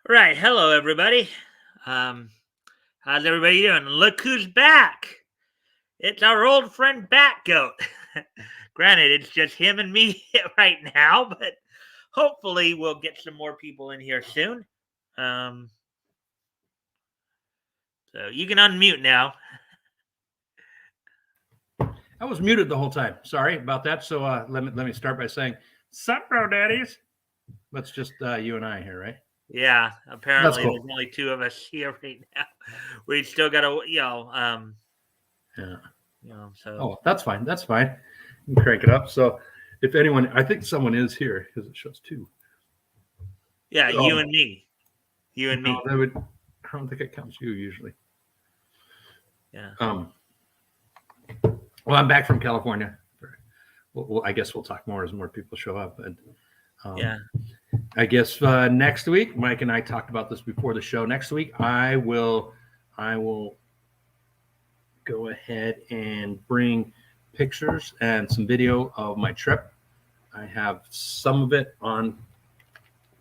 Right. Hello, everybody. Um, how's everybody doing? Look who's back. It's our old friend Batgoat. Granted, it's just him and me right now, but hopefully we'll get some more people in here soon. Um, so you can unmute now. I was muted the whole time. Sorry about that. So let me start by saying, "Sup, bro, daddies." That's just you and I here, right? Yeah, That's apparently cool. there's only two of us here right now. We still got to, Yeah. so Oh, that's fine. That's fine. You can crank it up. So, if anyone, I think someone is here because it shows two. yeah, you and me, you and No, me. that would. I don't think it counts you usually. Yeah. Well, I'm back from California. I guess we'll talk more as more people show up. But Yeah. I guess next week, Mike and I talked about this before the show. Next week, I will go ahead and bring pictures and some video of my trip. I have some of it on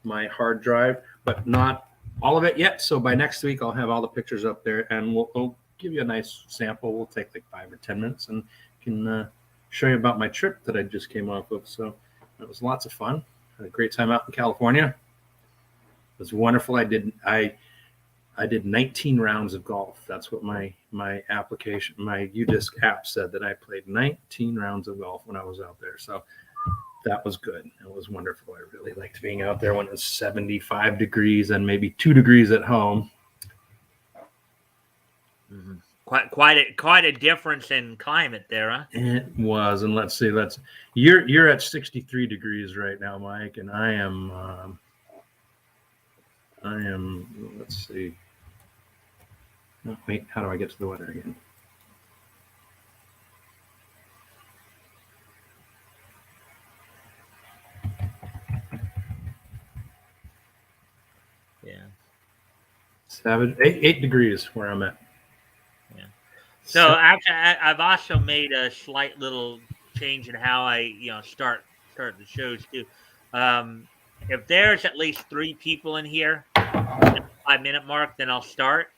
my hard drive, but not all of it yet. So by next week, I'll have all the pictures up there, and we'll give you a nice sample. We'll take like 5 or 10 minutes and can show you about my trip that I just came off of. So it was lots of fun. Had a great time out in California. It was wonderful. I did 19 rounds of golf. That's what my application, my UDisc app said, that I played 19 rounds of golf when I was out there. So that was good. It was wonderful. I really liked being out there when it was 75 degrees and maybe 2 degrees at home. Mm-hmm. Quite a difference in climate there, huh? It was. And let's see, you're at 63 degrees right now, Mike, and I am let's see. Oh, wait, how do I get to the weather again? Yeah. 8 degrees where I'm at. Yeah. So I've also made a slight little change in how I start the shows too. If there's at least 3 people in here at the 5-minute mark, then I'll start.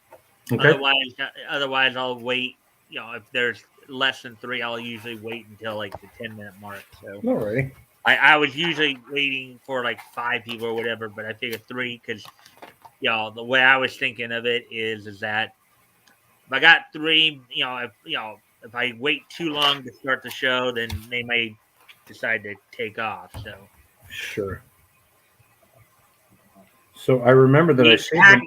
Okay. Otherwise I'll wait. If there's less than 3, I'll usually wait until like the 10-minute mark. So Alrighty. I was usually waiting for like 5 people or whatever, but I figured 3 because the way I was thinking of it is that if I got 3, if I wait too long to start the show, then they may decide to take off. So Sure. So I remember that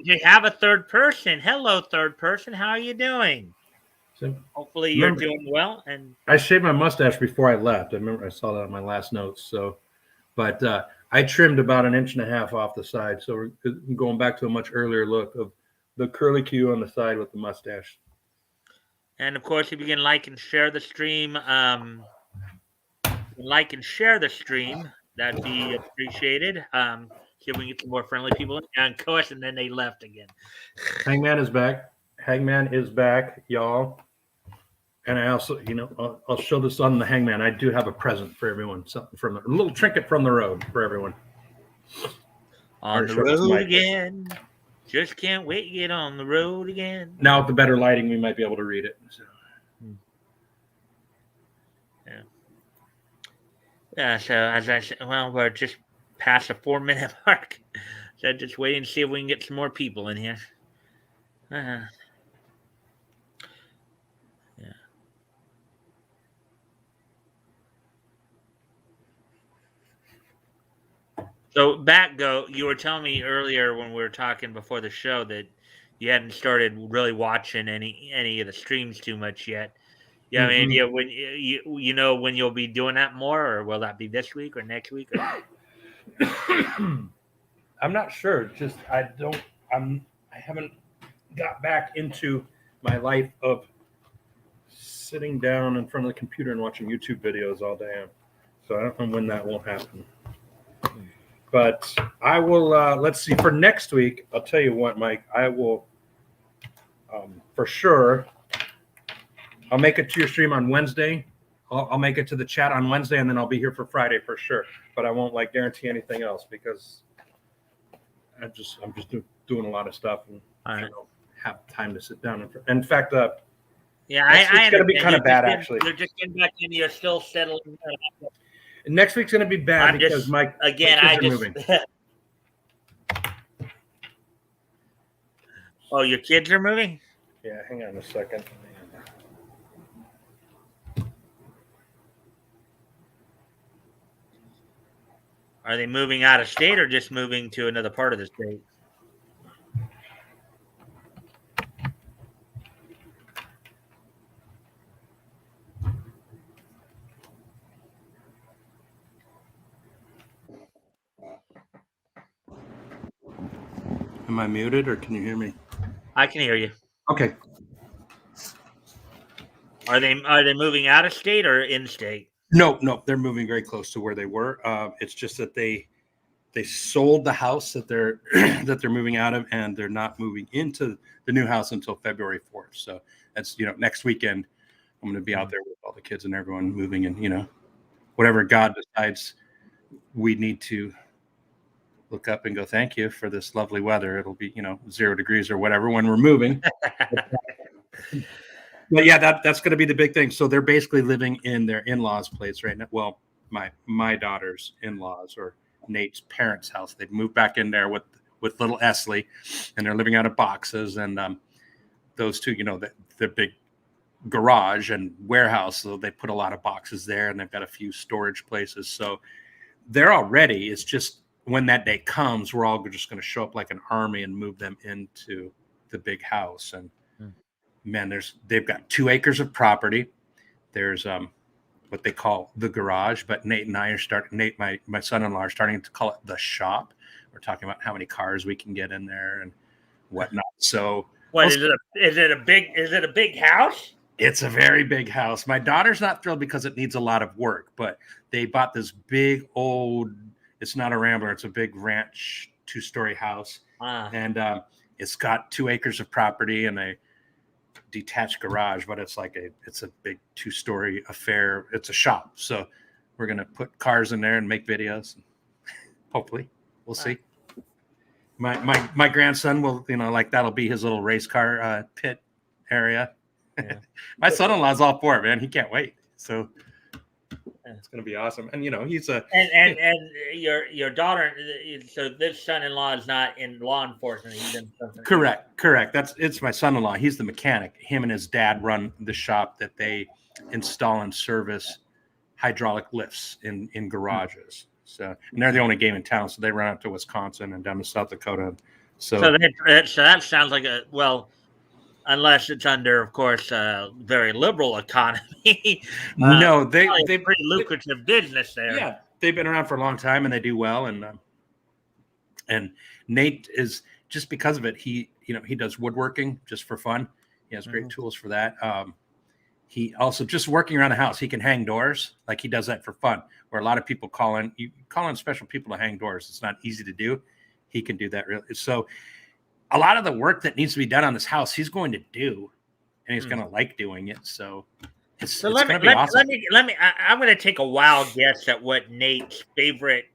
you have a third person. Hello, third person. How are you doing? So hopefully you're doing well. And I shaved my mustache before I left. I remember I saw that on my last notes. So, but I trimmed about 1.5 inches off the side. So we're going back to a much earlier look of the curly Q on the side with the mustache. And of course, if you can like and share the stream, that'd be appreciated. See if we can get some more friendly people in. And of course, and then they left again. Hangman is back. Hangman is back, y'all. And I also, I'll show this on the Hangman. I do have a present for everyone, something from a little trinket from the road for everyone. On the road again. Just can't wait to get on the road again. Now with the better lighting, we might be able to read it. So. Yeah. Yeah. So as I said, we're just past the 4-minute mark. So just waiting to see if we can get some more people in here. Yeah. So Batgoat, you were telling me earlier when we were talking before the show that you hadn't started really watching any of the streams too much yet. You have any idea when when you'll be doing that more, or will that be this week or next week? I'm not sure. Just I haven't got back into my life of sitting down in front of the computer and watching YouTube videos all day. So I don't know when that will happen. But I will, let's see, for next week, I'll tell you what, Mike, I will, for sure, I'll make it to your stream on Wednesday. I'll make it to the chat on Wednesday, and then I'll be here for Friday for sure. But I won't, guarantee anything else because I'm just doing a lot of stuff and All I right. don't have time to sit down. In fact, Yeah, next I week's going to be understand. kind of bad, actually. You're just getting back in. You're still settling. Next week's going to be bad I'm because just my again. kids I are just. moving. Oh, your kids are moving. Yeah, hang on a second. Are they moving out of state or just moving to another part of the state? Am I muted or can you hear me? I can hear you. Okay. Are they moving out of state or in state? No, they're moving very close to where they were. It's just that they sold the house that they're that they're moving out of, and they're not moving into the new house until February 4th. So that's next weekend. I'm going to be out there with all the kids and everyone moving, and whatever God decides we need to look up and go, thank you for this lovely weather. It'll be 0 degrees or whatever when we're moving. But yeah, that's going to be the big thing. So they're basically living in their in-laws' place right now. Well, my daughter's in-laws or Nate's parents' house. They've moved back in there with little Esley, and they're living out of boxes. And those two, the big garage and warehouse, so they put a lot of boxes there, and they've got a few storage places. So they're all ready. It's just when that day comes, we're all just going to show up like an army and move them into the big house. And man, they've got 2 acres of property. There's what they call the garage, but Nate and I are starting. Nate, my son-in-law, are starting to call it the shop. We're talking about how many cars we can get in there and whatnot. So, what is it a big house? It's a very big house. My daughter's not thrilled because it needs a lot of work, but they bought this big old. It's not a Rambler. It's a big ranch 2-story house, and it's got 2 acres of property and a detached garage, but it's a big 2-story affair. It's a shop, so we're gonna put cars in there and make videos. Hopefully, we'll see. My grandson will, that'll be his little race car pit area. Yeah. My son-in-law's all for it, man. He can't wait. So it's gonna be awesome. And he's a and your daughter. So this son-in-law is not in law enforcement. He's in something. Correct. It's my son-in-law. He's the mechanic. Him and his dad run the shop that they install and service hydraulic lifts in garages. So, and they're the only game in town. So they run out to Wisconsin and down to South Dakota. So that sounds like unless it's under, of course, a very liberal economy. No, they're pretty lucrative business there. Yeah, they've been around for a long time and they do well. And Nate is, just because of it, he does woodworking just for fun. He has great tools for that. He also, just working around the house, he can hang doors. Like, he does that for fun. Where a lot of people call in special people to hang doors. It's not easy to do. He can do that really. So a lot of the work that needs to be done on this house, he's going to do, and he's going to like doing it. So it's going to be awesome. I'm going to take a wild guess at what Nate's favorite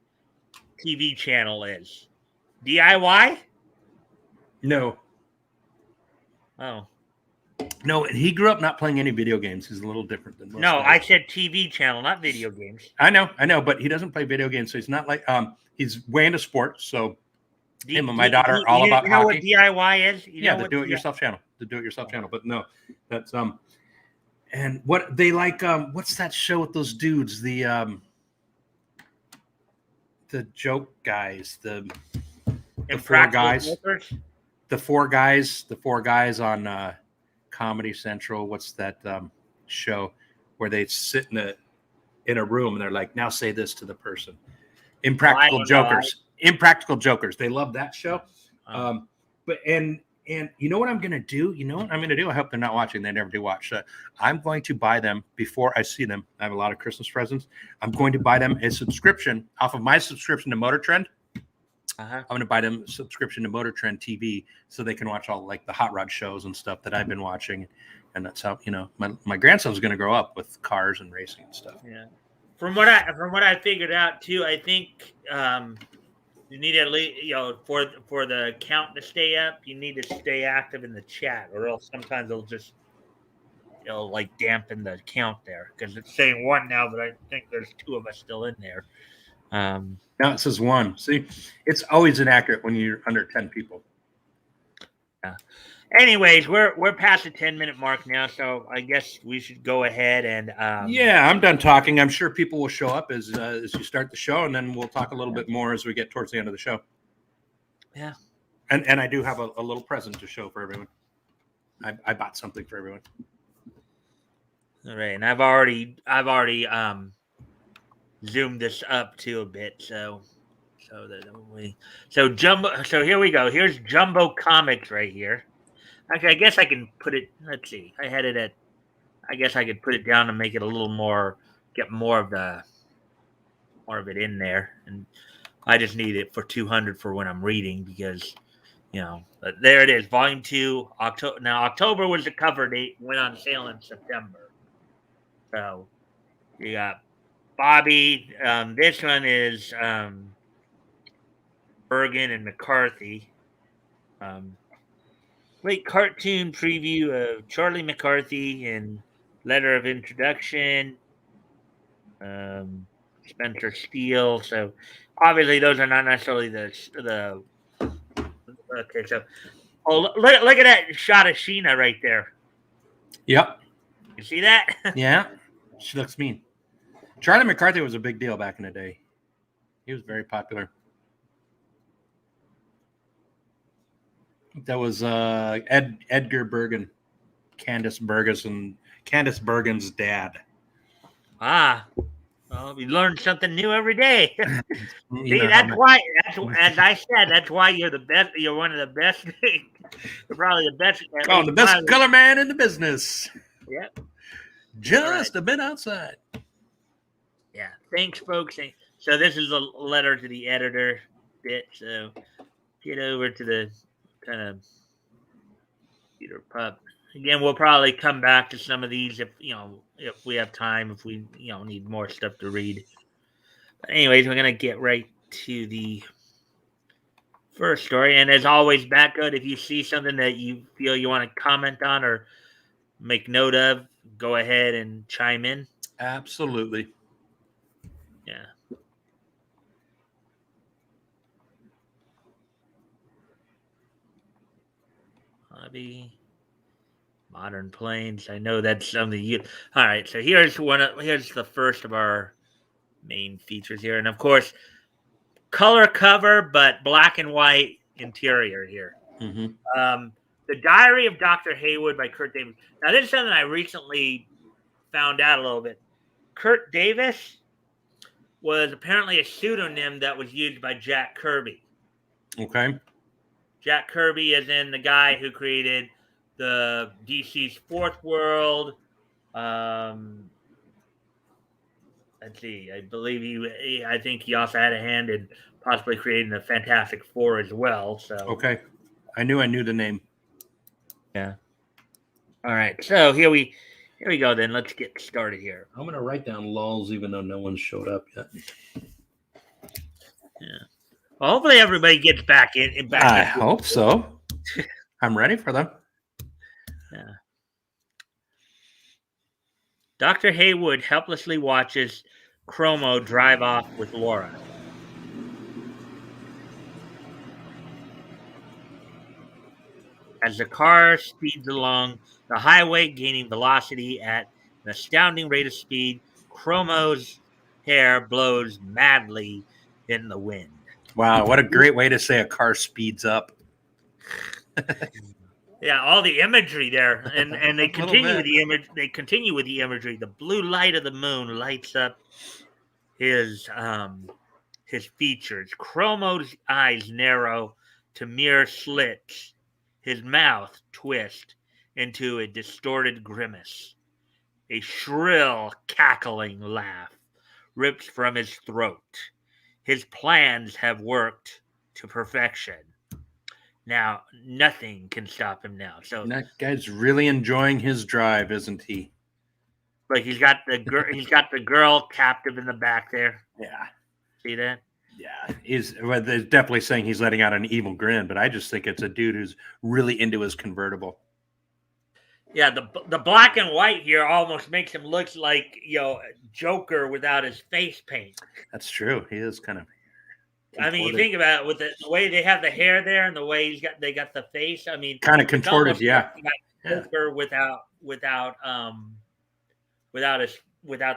TV channel is. DIY? No. Oh. No, he grew up not playing any video games. He's a little different than most. No, I said TV channel, not video games. I know, but he doesn't play video games, so he's not like he's way into sports. So him and my daughter are all about hockey. You know what DIY is? The do-it-yourself channel. The do-it-yourself channel. But no, that's and what they like. What's that show with those dudes? The joke guys. The four guys. Workers? The four guys on Comedy Central. What's that show where they sit in a room and they're like, now say this to the person. Impractical Jokers. Impractical Jokers. They love that show. But you know what I'm going to do? I hope they're not watching. They never do watch. I'm going to buy them before I see them. I have a lot of Christmas presents. I'm going to buy them a subscription off of my subscription to Motor Trend. I'm going to buy them a subscription to Motor Trend TV so they can watch all like the hot rod shows and stuff that I've been watching. And that's how, my grandson's going to grow up with cars and racing and stuff. Yeah. From what I figured out too, I think You need at least, for the count to stay up, you need to stay active in the chat, or else sometimes it'll like dampen the count there because it's saying one now, but I think there's two of us still in there. Now it says one. See, it's always inaccurate when you're under 10 people. Yeah. Anyways, we're past the 10-minute mark now, so I guess we should go ahead and yeah, I'm done talking. I'm sure people will show up as you start the show, and then we'll talk a little bit more as we get towards the end of the show. Yeah. And I do have a little present to show for everyone. I bought something for everyone. All right, and I've already zoomed this up to a bit, so Jumbo. So here we go. Here's Jumbo Comics right here. Actually, I guess I can put it. Let's see. I had it at. I guess I could put it down and make it a little more. Get more of it in there, and I just need it for 200 for when I'm reading because, but there it is, Volume 2, October. Now October was the cover date. Went on sale in September. So you got Bobby. This one is Bergen and McCarthy. Great cartoon preview of Charlie McCarthy and letter of introduction. Spencer Steele. So obviously those are not necessarily the. Okay, so look at that shot of Sheena right there. Yep. You see that? Yeah, she looks mean. Charlie McCarthy was a big deal back in the day. He was very popular. That was Edgar Bergen, Candice Bergen's dad. Ah, well, we learn something new every day. See, that's why. As I said, that's why you're the best. You're one of the best. You're probably the best. Oh, the best color man in the business. Yep. Just a bit outside. Yeah. Thanks, folks. So this is a letter to the editor bit. So get over to the kind of Peter Pup. Again, we'll probably come back to some of these if we have time, if we need more stuff to read. But anyways, we're gonna get right to the first story. And as always, Batgoat, if you see something that you feel you want to comment on or make note of, go ahead and chime in. Absolutely. Yeah. Hobby. Modern Planes. I know that's something you. All right, so here's the first of our main features here, and of course, color cover, but black and white interior here. Mm-hmm. The Diary of Dr. Haywood by Kurt Davis. Now, this is something I recently found out a little bit. Kurt Davis was apparently a pseudonym that was used by Jack Kirby. Okay. Jack Kirby is in the guy who created the DC's Fourth World. Let's see. I believe I think he also had a hand in possibly creating the Fantastic Four as well. So okay, I knew the name. Yeah. All right. So here we go. Then let's get started here. I'm gonna write down lulls, even though no one showed up yet. Yeah. Well, hopefully everybody gets back in. I hope so. I'm ready for them. Yeah. Dr. Haywood helplessly watches Chromo drive off with Laura. As the car speeds along the highway, gaining velocity at an astounding rate of speed, Chromo's hair blows madly in the wind. Wow, what a great way to say a car speeds up. Yeah, all the imagery there, and they continue with the image. They continue with the imagery. The blue light of the moon lights up his features. Chromo's eyes narrow to mere slits. His mouth twists into a distorted grimace. A shrill, cackling laugh rips from his throat. His plans have worked to perfection. Now, nothing can stop him now. So that guy's really enjoying his drive, isn't he? Like he's got the girl captive in the back there. Yeah. See that? Yeah, well, they're definitely saying he's letting out an evil grin, but I just think it's a dude who's really into his convertible. Yeah, the black and white here almost makes him look like Joker without his face paint. That's true. He is kind of I mean, you contorted. think about it with the way they have the hair there and the way they got the face. I mean, Kind of it's contorted, almost like yeah. you got Yeah. Joker without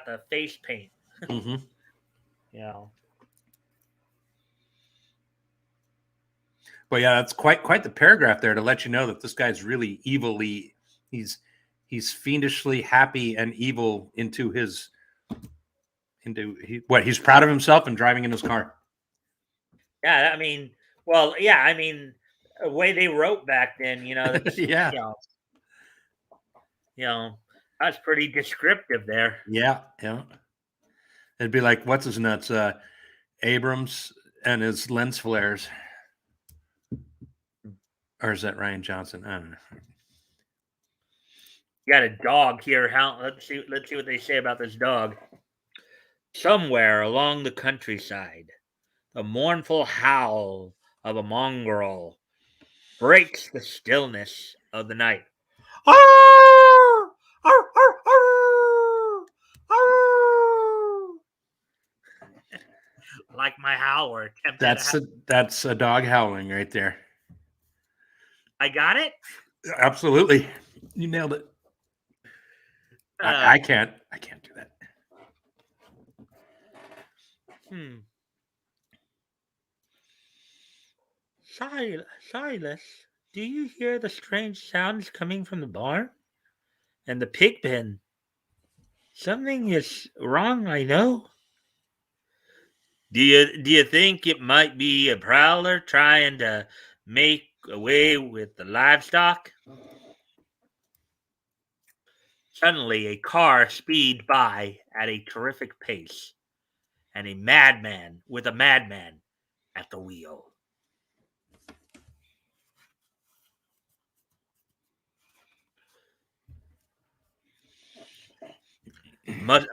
the face paint. Hmm. You know. But yeah, that's quite the paragraph there to let you know that this guy's really evilly. He's he's fiendishly happy and evil what he's proud of himself and driving in his car. Yeah, I mean, well, yeah, I mean, the way they wrote back then, that's Yeah, you know, that's pretty descriptive there. yeah, yeah. It'd be like what's his nuts, Abrams and his lens flares, or is that Ryan Johnson? I don't know. You got a dog here. How? Let's see what they say about this dog. Somewhere along the countryside, the mournful howl of a mongrel breaks the stillness of the night. Arr! Arr, arr, arr! Arr! Like my howl or attempted to howl. That's a dog howling right there. I got it. Absolutely, you nailed it. Uh, I can't do that. hmm. Silas, do you hear the strange sounds coming from the barn and the pig pen? Something is wrong, I know. Do you think it might be a prowler trying to make away with the livestock? Suddenly, a car speeds by at a terrific pace, and a madman with a madman at the wheel.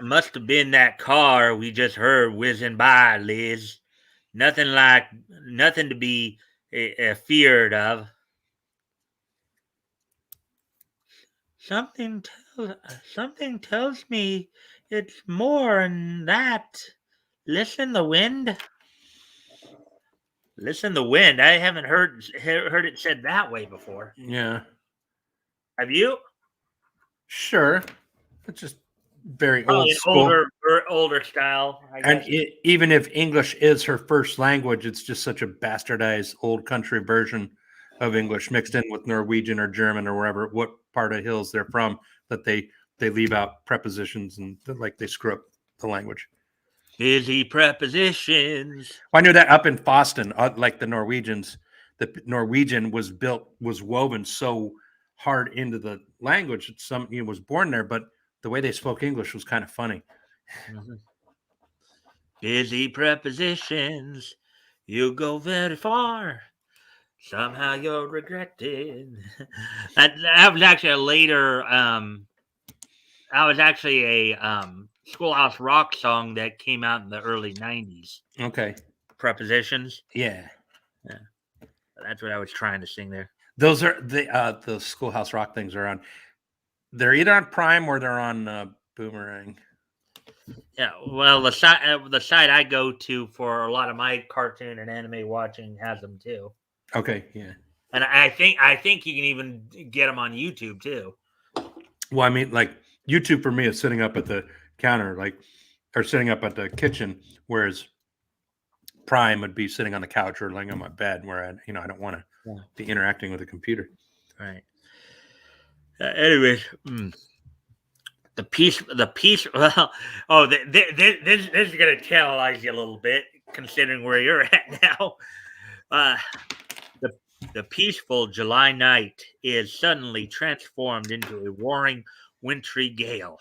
Must have been that car we just heard whizzing by, Liz. Nothing to be feared of. Something something tells me it's more than that. Listen, the wind. Listen, the wind. I haven't heard it said that way before. Yeah, Have you? sure. It's just very old Probably an school. older style, I And guess. even if English is her first language, it's just such a bastardized old country version of English mixed in with Norwegian or German or wherever what part of hills they're from that they leave out prepositions and like they screw up the language. Busy prepositions. I knew that up in Boston, like the Norwegians, the Norwegian was woven so hard into the language. Was born there, but the way they spoke English was kind of funny. Mhm. Busy prepositions. You go very far. Somehow you'll regret it. That was actually a later. That was actually a Schoolhouse Rock song that came out in the early '90s. Okay, Prepositions. yeah. Yeah, that's what I was trying to sing there. Those are the Schoolhouse Rock things are on. They're either on Prime or they're on Boomerang. Yeah, well, the site I go to for a lot of my cartoon and anime watching has them too, Okay, yeah. and I think you can even get them on YouTube too. Well, I mean, like YouTube for me is sitting up at the counter, or sitting up at the kitchen, whereas Prime would be sitting on the couch or laying on my bed, where I don't want to Yeah. be interacting with a computer. Right. Anyways, the piece. Well, oh, this is gonna tantalize you a little bit, considering where you're at now. Uh, the the peaceful July night is suddenly transformed into a roaring wintry gale.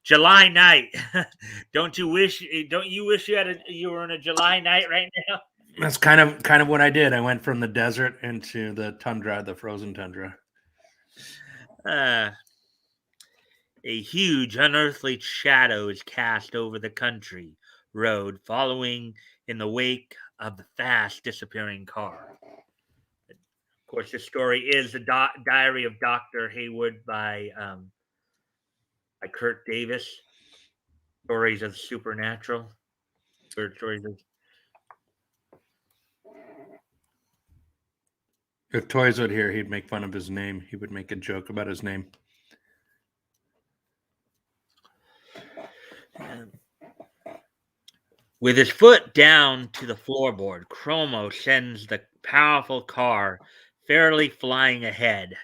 July night. Don't you wish you were in a July night right now? That's kind of what I did. I went from the desert into the tundra, the frozen tundra. Uh, a huge unearthly shadow is cast over the country road, following in the wake of the fast disappearing car. Of course, this story is the Diary of Dr. Haywood by Kurt Davis. Stories of supernatural. Or stories of If Toys would here, he'd make fun of his name. He would make a joke about his name. With his foot down to the floorboard, Chromo sends the powerful car fairly flying ahead.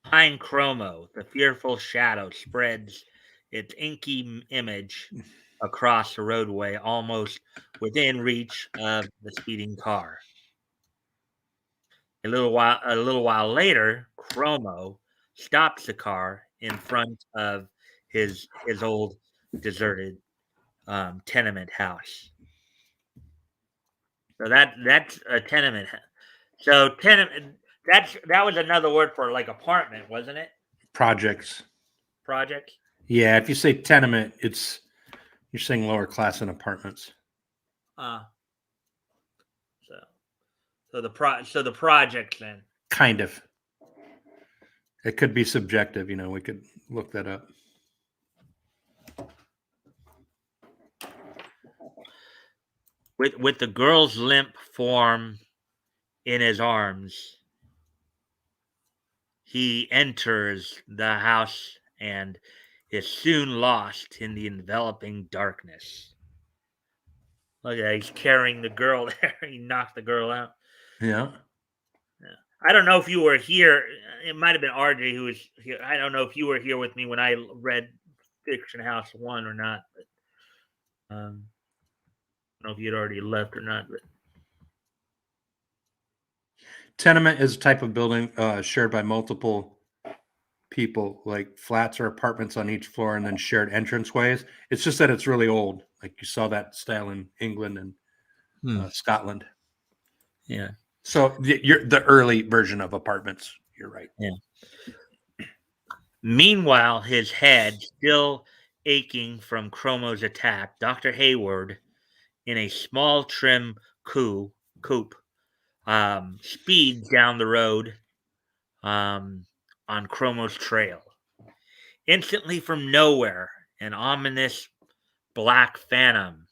Behind Chromo, the fearful shadow spreads its inky image across the roadway, almost within reach of the speeding car. A little while later, Chromo stops the car in front of his old deserted tenement house. So that's a tenement. So tenement that was another word for like apartment, wasn't it? Projects. Project. Yeah, if you say tenement, you're saying lower class in apartments. Uh so so the project then. Kind of. It could be subjective, we could look that up. With the girl's limp form in his arms, he enters the house and is soon lost in the enveloping darkness. Look at that, he's carrying the girl there. He knocked the girl out. Yeah. Yeah. I don't know if you were here. It might have been RJ who was here. I don't know if you were here with me when I read Fiction House 1 or not. But, I don't know if you'd already left or not. But Tenement is a type of building shared by multiple people, like flats or apartments on each floor and then shared entranceways. It's just that it's really old. Like you saw that style in England and Scotland. Yeah. So you're the early version of apartments. You're right. Yeah. Meanwhile, his head still aching from Chromo's attack, Dr. Hayward, in a small trim coupe, speeds down the road on Chromo's trail. Instantly from nowhere, an ominous black phantom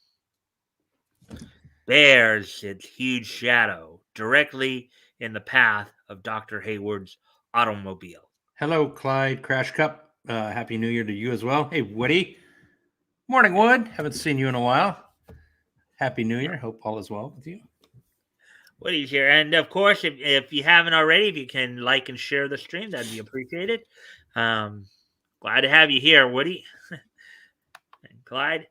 bears its huge shadow directly in the path of Dr. Hayward's automobile. Hello, Clyde Crash Cup. Happy New Year to you as well. Hey, Woody. Morning, Wood. Haven't seen you in a while. Happy New Year. Hope all is well with you. Woody's here. And of course, if you haven't already, if you can like and share the stream, that'd be appreciated. Glad to have you here, Woody. And Clyde.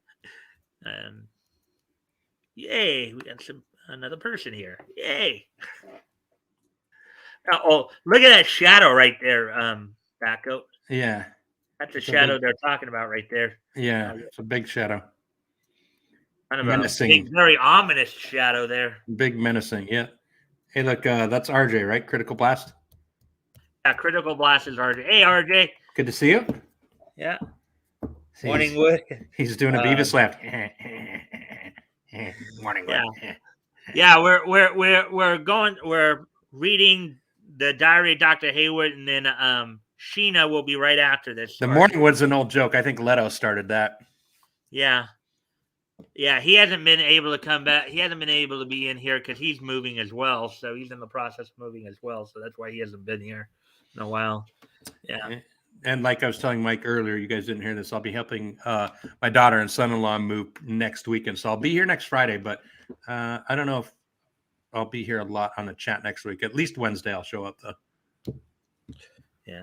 Yay, we got another person here. Yay. Oh, look at that shadow right there, Batgoat. Yeah. That's the shadow they're talking about right there. Yeah, it's a big shadow. Kind of menacing. A big, very ominous shadow there. Big menacing, yeah. Hey, look, that's RJ, right? Critical Blast? Yeah, Critical Blast is RJ. Hey, RJ. Good to see you. Yeah. Morning, Wood. He's doing a Beavis laugh. Morning, Wood. Yeah, we're reading the Diary of Dr. Hayward, and then Sheena will be right after this. The Morning Wood's an old joke. I think Leto started that. Yeah. Yeah, he hasn't been able to come back. He hasn't been able to be in here because he's moving as well. So he's in the process of moving as well. So that's why he hasn't been here in a while. Yeah. And like I was telling Mike earlier, you guys didn't hear this. I'll be helping my daughter and son-in-law move next weekend. So I'll be here next Friday, but I don't know if I'll be here a lot on the chat next week. At least Wednesday I'll show up, though. Yeah.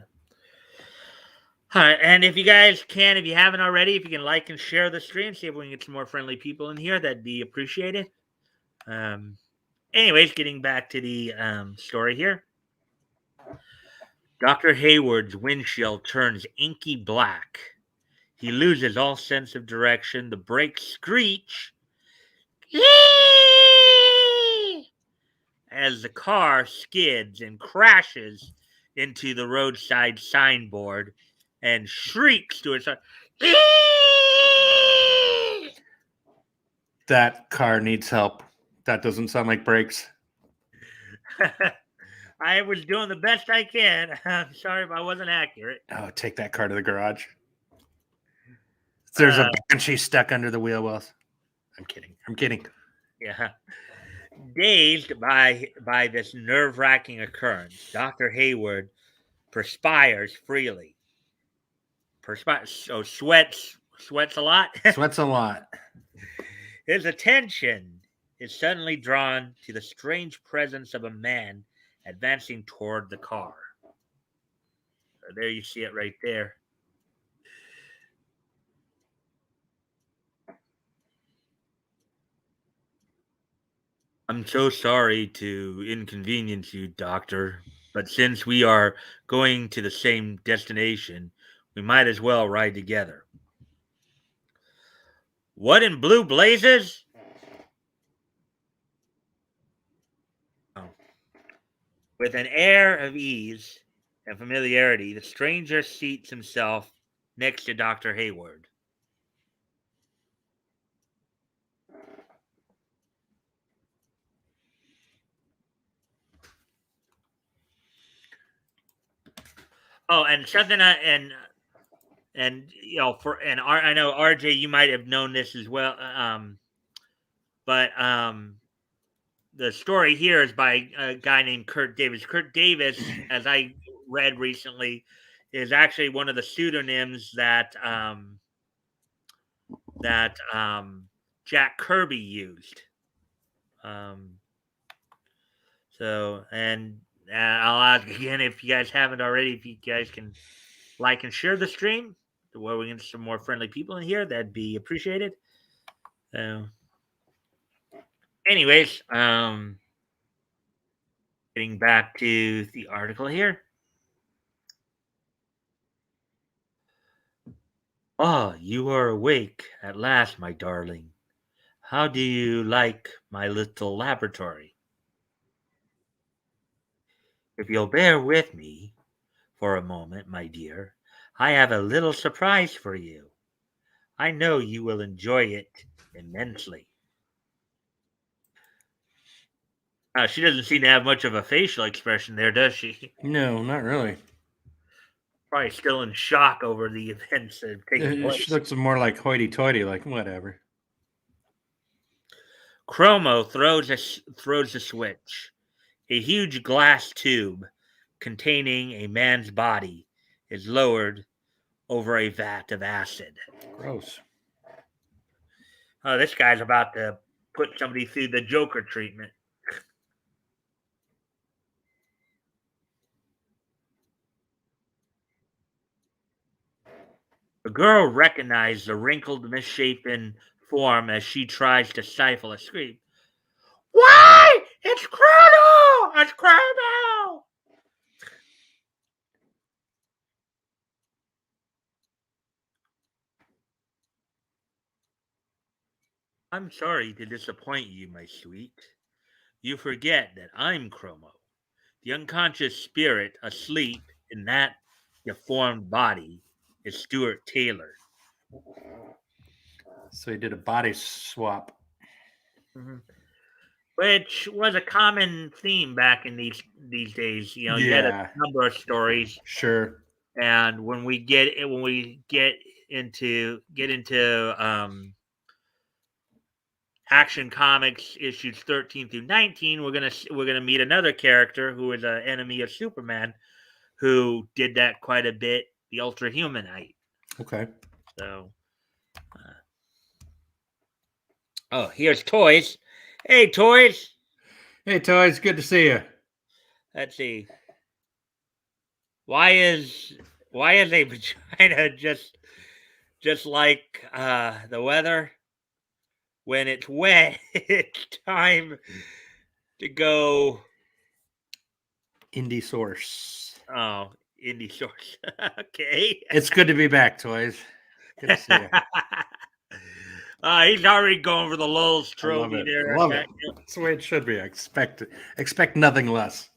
All right, and if you guys can, if you haven't already, if you can like and share the stream, see if we can get some more friendly people in here, that'd be appreciated. Anyways, getting back to the story here. Dr. Hayward's windshield turns inky black. He loses all sense of direction. The brakes screech as the car skids and crashes into the roadside signboard and shrieks to itself. That car needs help. That doesn't sound like brakes. I was doing the best I can. I'm sorry if I wasn't accurate. Oh, take that car to the garage. There's a banshee stuck under the wheel wells. I'm kidding. I'm kidding. Yeah. Dazed by this nerve-wracking occurrence, Dr. Hayward perspires freely. So sweats a lot. Sweats a lot. His attention is suddenly drawn to the strange presence of a man advancing toward the car. So there you see it right there. I'm so sorry to inconvenience you, Doctor, but since we are going to the same destination, we might as well ride together. What in blue blazes? Oh. With an air of ease and familiarity, the stranger seats himself next to Dr. Hayward. Oh, and something and you know I know RJ, you might have known this as well. But the story here is by a guy named Kurt Davis. Kurt Davis, as I read recently, is actually one of the pseudonyms that Jack Kirby used. Um, so, and I'll ask again if you guys haven't already, if you guys can like and share the stream, where we can get some more friendly people in here, that'd be appreciated. So, anyways, getting back to the article here. Ah, you are awake at last, my darling. How do you like my little laboratory? If you'll bear with me for a moment, my dear, I have a little surprise for you. I know you will enjoy it immensely. She doesn't seem to have much of a facial expression there, does she? No, not really. Probably still in shock over the events that have taken She place. looks more like hoity-toity, like whatever. Chromo throws a switch. A huge glass tube containing a man's body is lowered over a vat of acid. Gross. Oh, this guy's about to put somebody through the Joker treatment. The girl recognized the wrinkled, misshapen form as she tries to stifle a scream. Why? It's Chrono! It's Chrono! I'm sorry to disappoint you, my sweet. You forget that I'm Chromo, the unconscious spirit asleep in that deformed body is Stuart Taylor. So he did a body swap. Mm-hmm. Which was a common theme back in these days. You know, you had a number of stories. Sure. And when we get into Action Comics issues 13 through 19, we're gonna meet another character who is an enemy of Superman, who did that quite a bit. The Ultra Humanite. Okay. So, oh, here's Toys. Hey, Toys. Hey, Toys. Good to see you. Let's see. Why is a vagina just like the weather? When it's wet, it's time to go. Indie Source. Oh, Indie Source. Okay. It's good to be back, Toys. Good to see you. He's already going for the Lowell's I love trophy it. there. Love it. That's the way it should be. I expect nothing less.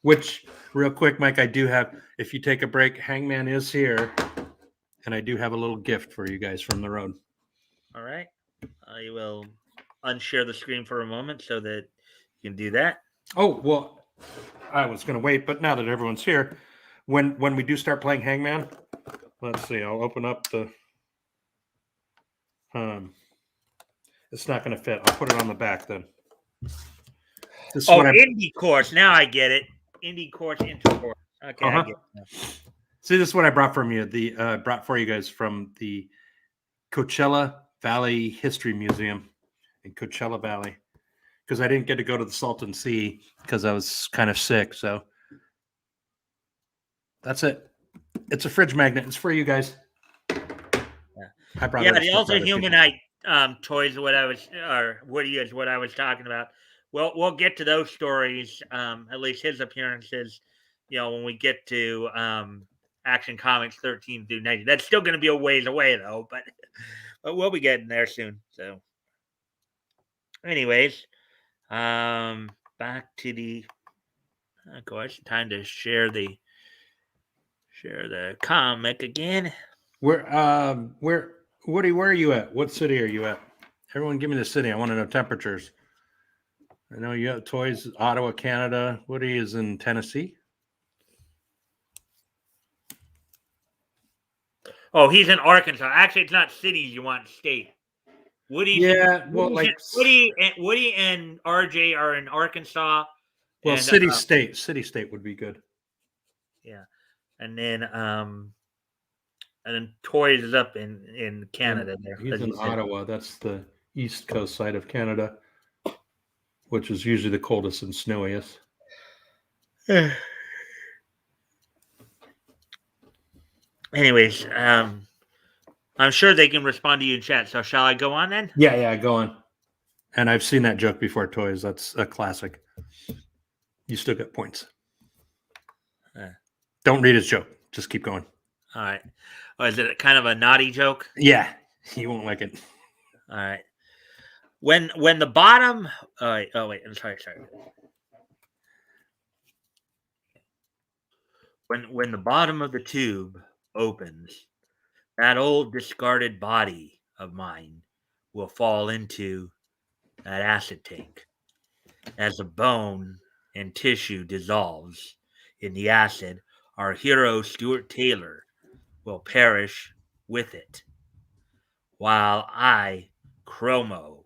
Which, real quick, Mike, I do have. If you take a break, Hangman is here, and I do have a little gift for you guys from the road. All right. I will unshare the screen for a moment so that you can do that. Oh well, I was going to wait, but now that everyone's here, when we do start playing Hangman, let's see. I'll open up the. It's not going to fit. I'll put it on the back then. This is Oh, what I. indie course. Now I get it. Indie course, intercourse. Okay, I get it now. See, this is what I brought from you. Brought for you guys from the Coachella Valley History Museum in Coachella Valley, because I didn't get to go to the Salton Sea because I was kind of sick. So that's it. It's a fridge magnet. It's for you guys. Yeah, the Ultra Humanite toys. What I was, or Woody is what I was talking about. Well, we'll get to those stories. At least his appearances. When we get to Action Comics 13 through 90. That's still going to be a ways away though, but we'll be getting there soon. So, anyways, back to the. Of course, time to share the comic again. Where Woody, where are you at? What city are you at? Everyone give me the city. I want to know temperatures. I know you have toys, Ottawa, Canada. Woody is in Tennessee. Oh, he's in Arkansas. Actually, it's not cities you want, state. Woody's Woody and RJ are in Arkansas. Well, and, state would be good. Yeah. And then Toys is up in Canada there. He's in Ottawa. That's the east coast side of Canada, which is usually the coldest and snowiest. Anyways, I'm sure they can respond to you in chat. So shall I go on then? Yeah, go on. And I've seen that joke before, Toys. That's a classic. You still get points. Don't read his joke. Just keep going. All right. Oh, is it kind of a naughty joke? Yeah, you won't like it. All right. When the bottom. Oh wait. I'm sorry. When the bottom of the tube opens, that old discarded body of mine will fall into that acid tank. As the bone and tissue dissolves in the acid, our hero Stuart Taylor will perish with it, while I, Chromo,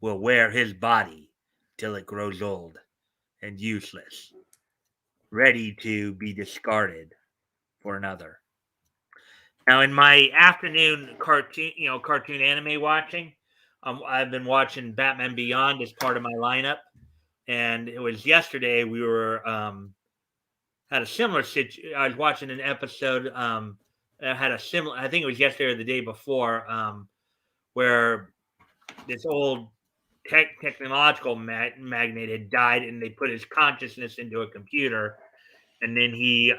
will wear his body till it grows old and useless, ready to be discarded for another. Now, in my afternoon cartoon anime watching, I've been watching Batman Beyond as part of my lineup, and it was yesterday we were had a similar situation. I was watching an episode that had a similar. I think it was yesterday or the day before, where this old technological magnate had died, and they put his consciousness into a computer, and then he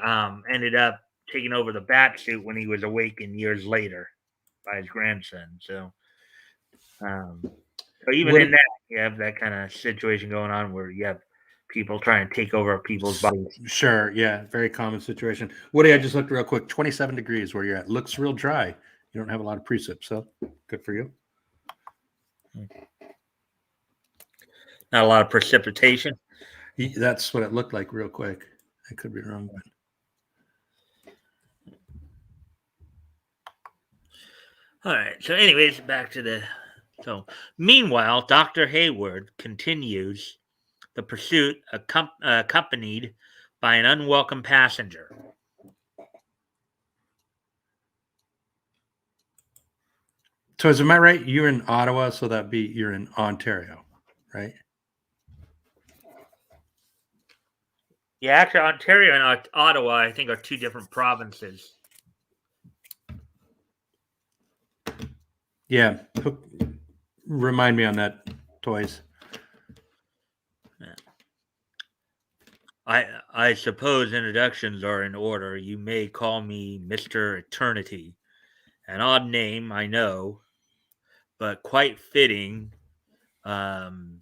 ended up taking over the bat suit when he was awakened years later by his grandson. So even in that, you have that kind of situation going on where you have people trying to take over people's bodies. Sure, yeah, very common situation. Woody, I just looked real quick. 27 degrees where you're at. Looks real dry. You don't have a lot of precip, so good for you. Not a lot of precipitation. That's what it looked like real quick. I could be wrong, but. All right. So, anyways, back to the. So, meanwhile, Dr. Hayward continues the pursuit, accompanied by an unwelcome passenger. So, am I right? You're in Ottawa, so you're in Ontario, right? Yeah, actually, Ontario and Ottawa, I think, are two different provinces. Yeah. Remind me on that, Toys. Yeah. I suppose introductions are in order. You may call me Mr. Eternity. An odd name, I know, but quite fitting. Um,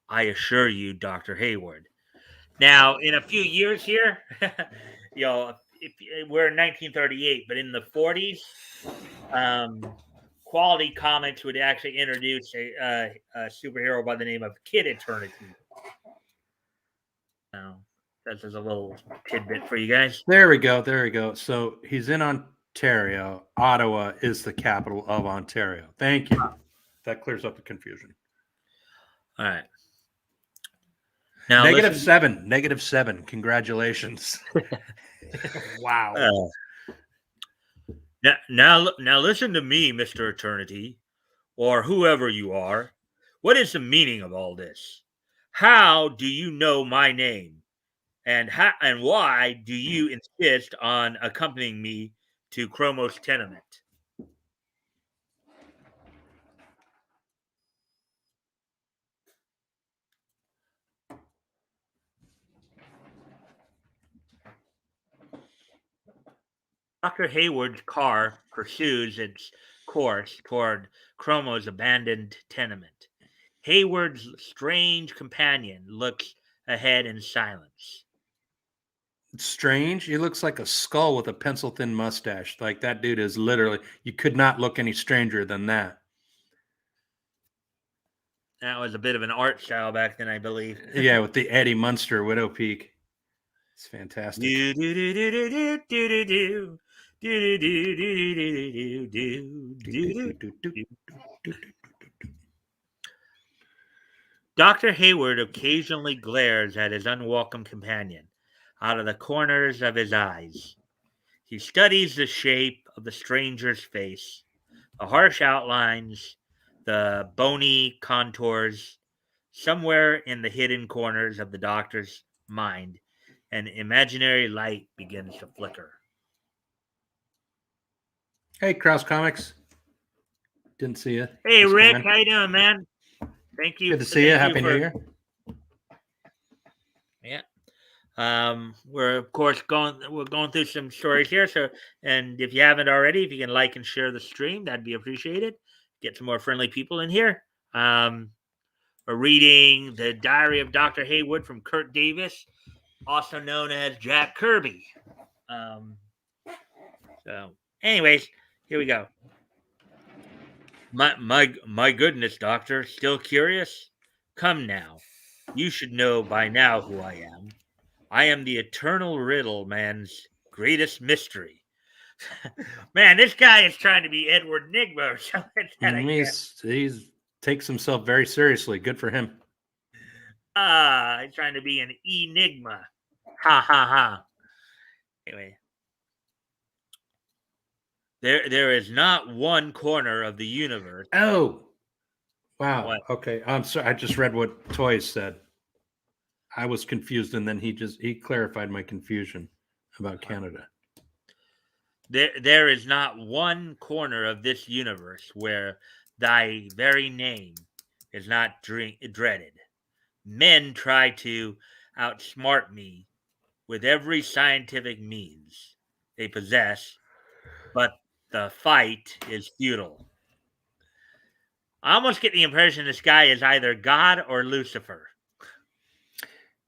I assure you, Dr. Hayward. Now, in a few years here, if we're in 1938, but in the 40s, um, Quality Comics would actually introduce a superhero by the name of Kid Eternity. Now, that's just a little tidbit for you guys. There we go. There we go. So he's in Ontario. Ottawa is the capital of Ontario. Thank you. That clears up the confusion. All right. Now, Negative listen. seven. Negative seven. Congratulations. Wow. Now, listen to me, Mr. Eternity, or whoever you are. What is the meaning of all this? How do you know my name? And why do you insist on accompanying me to Chromos tenement? Dr. Hayward's car pursues its course toward Chromo's abandoned tenement. Hayward's strange companion looks ahead in silence. It's strange. He looks like a skull with a pencil thin mustache. Like that dude is literally, you could not look any stranger than that. That was a bit of an art style back then, I believe. Yeah, with the Eddie Munster Widow Peak. It's fantastic. Do do do do do do do do do do do do do do. Dr. Hayward occasionally glares at his unwelcome companion out of the corners of his eyes. He studies the shape of the stranger's face, the harsh outlines, the bony contours. Somewhere in the hidden corners of the doctor's mind, an imaginary light begins to flicker. Hey, Kraus Comics. Didn't see you. Hey, Just Rick, coming. how you doing, man? Thank you. Good to see you. Happy New Year. Yeah. We're of course going through some stories here. So, and if you haven't already, if you can like and share the stream, that'd be appreciated. Get some more friendly people in here. We're reading the Diary of Dr. Haywood from Kurt Davis, also known as Jack Kirby. So, anyways, here we go. My goodness, Doctor, still curious? Come now. You should know by now who I am. I am the eternal riddle man's greatest mystery. Man, this guy is trying to be Edward Nigma or something. He's takes himself very seriously. Good for him. He's trying to be an enigma. Ha ha ha. Anyway. There is not one corner of the universe. Oh. Wow. What? Okay. I'm sorry. I just read what Toys said. I was confused, and then he clarified my confusion about Canada. There is not one corner of this universe where thy very name is not dreaded. Men try to outsmart me with every scientific means they possess, but the fight is futile. I almost get the impression this guy is either God or Lucifer.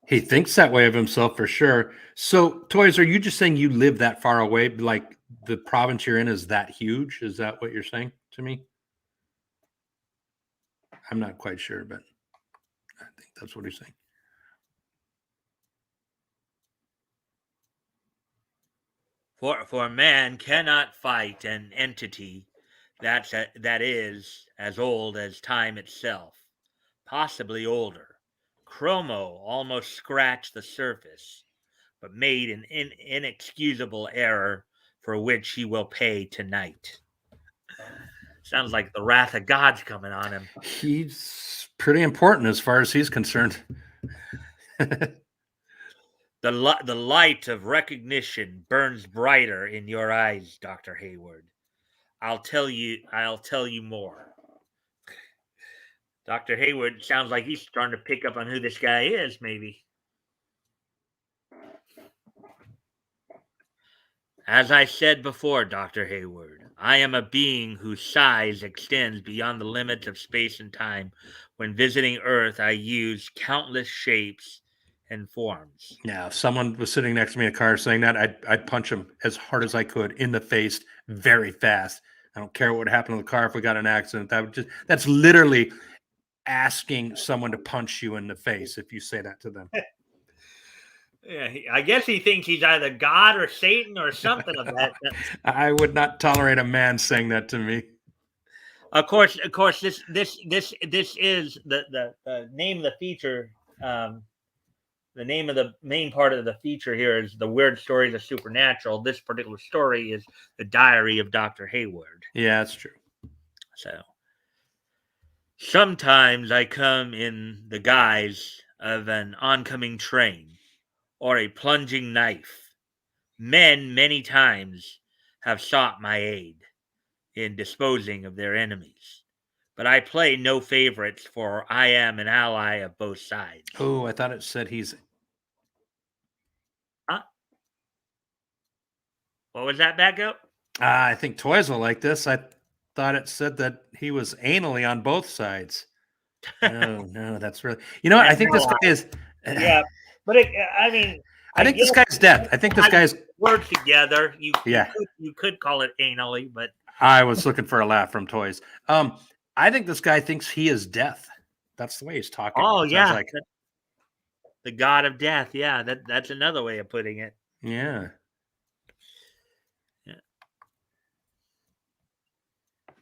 He thinks that way of himself for sure. So, Toys, are you just saying you live that far away? Like the province you're in is that huge? Is that what you're saying to me? I'm not quite sure, but I think that's what he's saying. For man cannot fight an entity that is as old as time itself, possibly older. Chromo almost scratched the surface, but made an inexcusable error for which he will pay tonight. Sounds like the wrath of God's coming on him. He's pretty important as far as he's concerned. The light of recognition burns brighter in your eyes, Dr. Hayward. I'll tell you more. Dr. Hayward sounds like he's starting to pick up on who this guy is, maybe. As I said before, Dr. Hayward, I am a being whose size extends beyond the limits of space and time. When visiting Earth, I use countless shapes and forms. Yeah, if someone was sitting next to me in a car saying that, I'd punch him as hard as I could in the face very fast. I don't care what would happen to the car if we got in an accident. That's literally asking someone to punch you in the face if you say that to them. Yeah, I guess he thinks he's either God or Satan or something of that. I would not tolerate a man saying that to me. Of course, this is the name of the feature. The name of the main part of the feature here is the weird stories of supernatural. This particular story is the Diary of Dr. Hayward. Yeah, that's true. So sometimes I come in the guise of an oncoming train or a plunging knife. Men many times have sought my aid in disposing of their enemies. But I play no favorites, for I am an ally of both sides. Oh, I thought it said he's. Huh? What was that, Batgoat? I think Toys will like this. I thought it said that he was anally on both sides. No, that's really. You know what? I think this guy is. Yeah, but I mean, I think this guy's deaf. I think this guy's work together. You Yeah. you could call it anally, but I was looking for a laugh from Toys. I think this guy thinks he is death. That's the way he's talking. oh It sounds yeah, like. the god of death. Yeah, that's another way of putting it. Yeah. Yeah.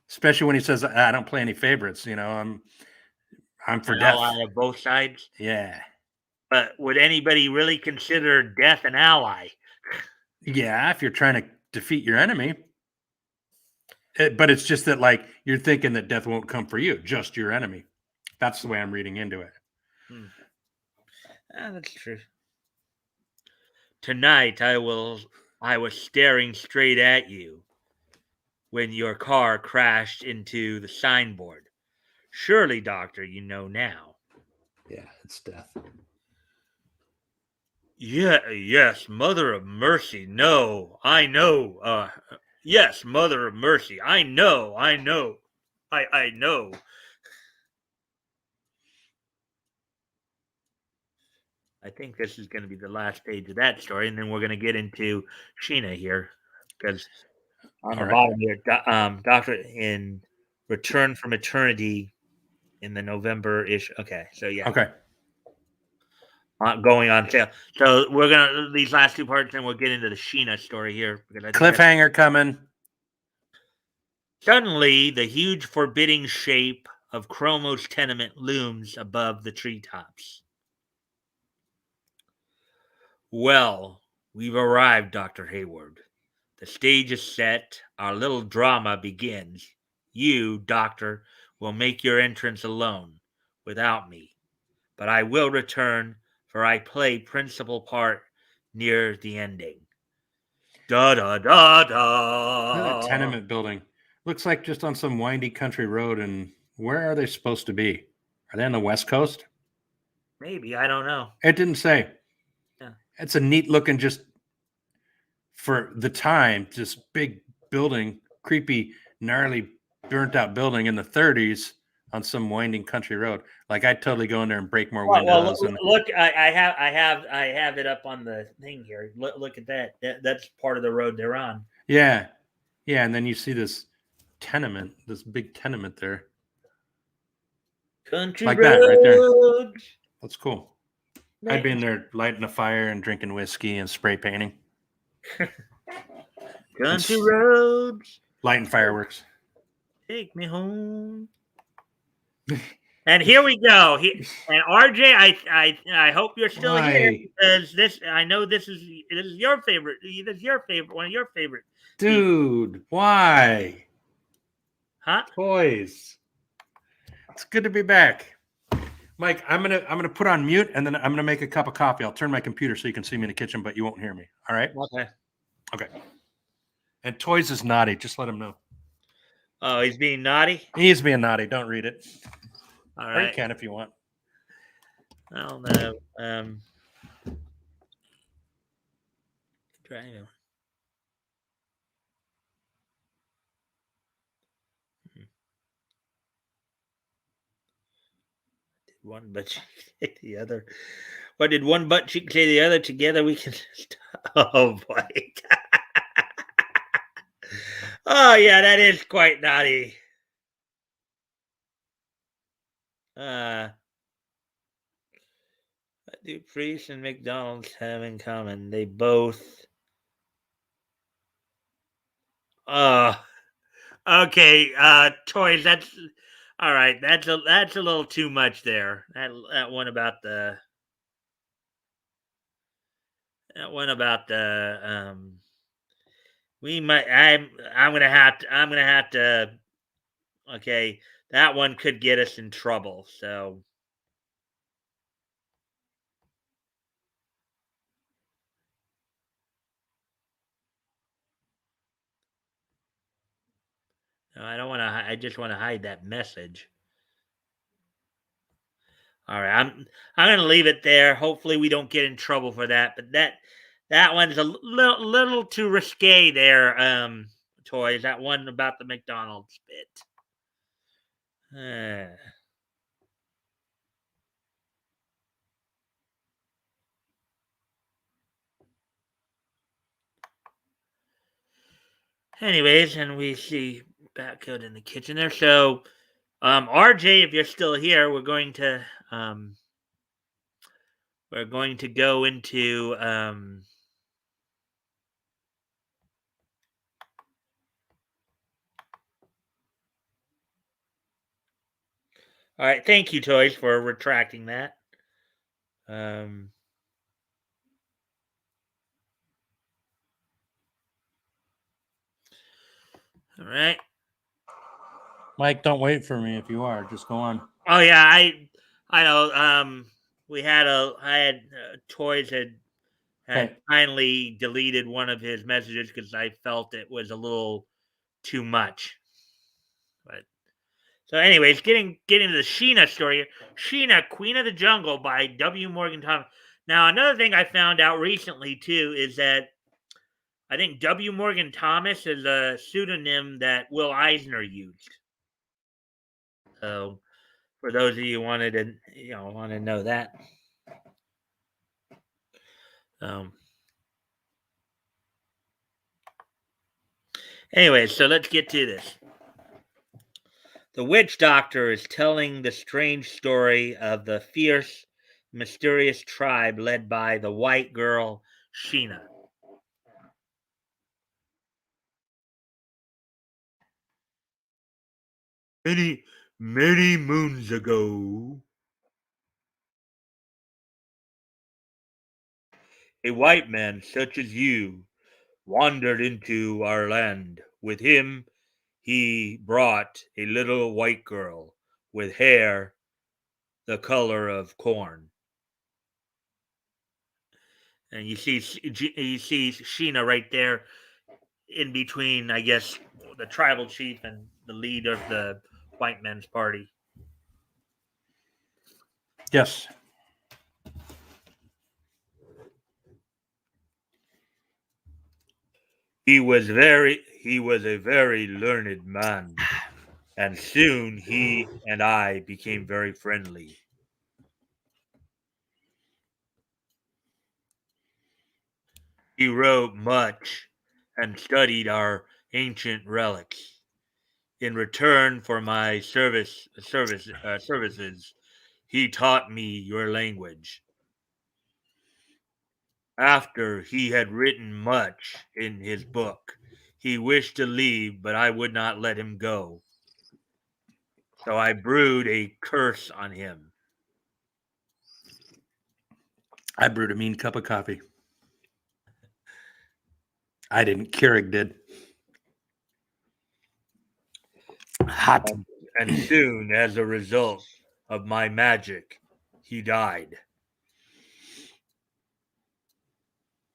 Especially when he says, "I don't play any favorites." You know, I'm for An death. ally of both sides. Yeah. But would anybody really consider death an ally? Yeah, if you're trying to defeat your enemy. But it's just that, like, you're thinking that death won't come for you, just your enemy. That's the way I'm reading into it. That's true. Tonight I was staring straight at you when your car crashed into the signboard. Surely, Doctor, you know now. Yeah, it's death. Yeah, yes, Mother of Mercy. No, I know. Yes, Mother of Mercy. I know. I know. I know. I think this is going to be the last page of that story, and then we're going to get into Sheena here, because on the bottom here, Doctor in Return from Eternity in the November issue. Okay, so yeah. Okay. Going on sale. So we're gonna these last two parts, and we'll get into the Sheena story here. Because Cliffhanger coming. Suddenly, the huge forbidding shape of Chromo's tenement looms above the treetops. Well, we've arrived, Dr. Hayward. The stage is set. Our little drama begins. You, Doctor, will make your entrance alone, without me. But I will return, for I play principal part near the ending. Da da da da. A tenement building. Looks like just on some windy country road. And where are they supposed to be? Are they on the West Coast? Maybe, I don't know. It didn't say. Yeah. It's a neat looking, just for the time, just big building, creepy, gnarly, burnt out building in the 30s on some winding country road. Like, I'd totally go in there and break more windows. Look, I have it up on the thing here. Look at that. That's part of the road they're on. Yeah, and then you see this tenement, this big tenement there. Country like roads. That right there. That's cool. I'd be in there lighting a fire and drinking whiskey and spray painting. Country roads. Lighting fireworks. Take me home. And here we go. And RJ, I hope you're still here, because I know this is your favorite. This is your favorite, one of your favorite. Dude, why? Huh? Toys. It's good to be back. Mike, I'm gonna put on mute, and then I'm gonna make a cup of coffee. I'll turn my computer so you can see me in the kitchen, but you won't hear me. All right? Okay. And Toys is naughty. Just let him know. Oh, he's being naughty? He's being naughty. Don't read it. All right. Or you can if you want. Well, no. Try to. One butt cheek say the other. What did one butt cheek say the other? Together we can. Oh boy. Oh yeah, that is quite naughty. Uh, what do Priest and McDonald's have in common? They both. Uh, okay. Toys. That's all right. That's a little too much there. That one about the that one about the we might. I'm gonna have to. Okay, that one could get us in trouble. So no, I don't want to. I just want to hide that message. All right, I'm gonna leave it there. Hopefully, we don't get in trouble for that. But that one's a little too risque there. Toys. That one about the McDonald's bit. Uh, anyways, and we see Batgoat in the kitchen there. So, RJ, if you're still here, we're going to go into all right, thank you, Toys, for retracting that. Um, all right. Mike, don't wait for me if you are. Just go on. Oh yeah, I know. We had a I had Toys had Okay. kindly deleted one of his messages because I felt it was a little too much. But so, anyways, getting to the Sheena story. Sheena, Queen of the Jungle by W. Morgan Thomas. Now, another thing I found out recently too is that I think W. Morgan Thomas is a pseudonym that Will Eisner used. So, for those of you who wanted to, want to know that. Um, anyway, so let's get to this. The witch doctor is telling the strange story of the fierce, mysterious tribe led by the white girl, Sheena. Many, many moons ago, a white man such as you wandered into our land. With him, he brought a little white girl with hair the color of corn. And you see Sheena right there in between, I guess, the tribal chief and the lead of the white men's party. Yes. He was a very learned man, and soon he and I became very friendly. He wrote much and studied our ancient relics. In return for my services, he taught me your language. After he had written much in his book, he wished to leave, but I would not let him go. So I brewed a curse on him. I brewed a mean cup of coffee. I didn't. Keurig did. Hot. And soon, as a result of my magic, he died.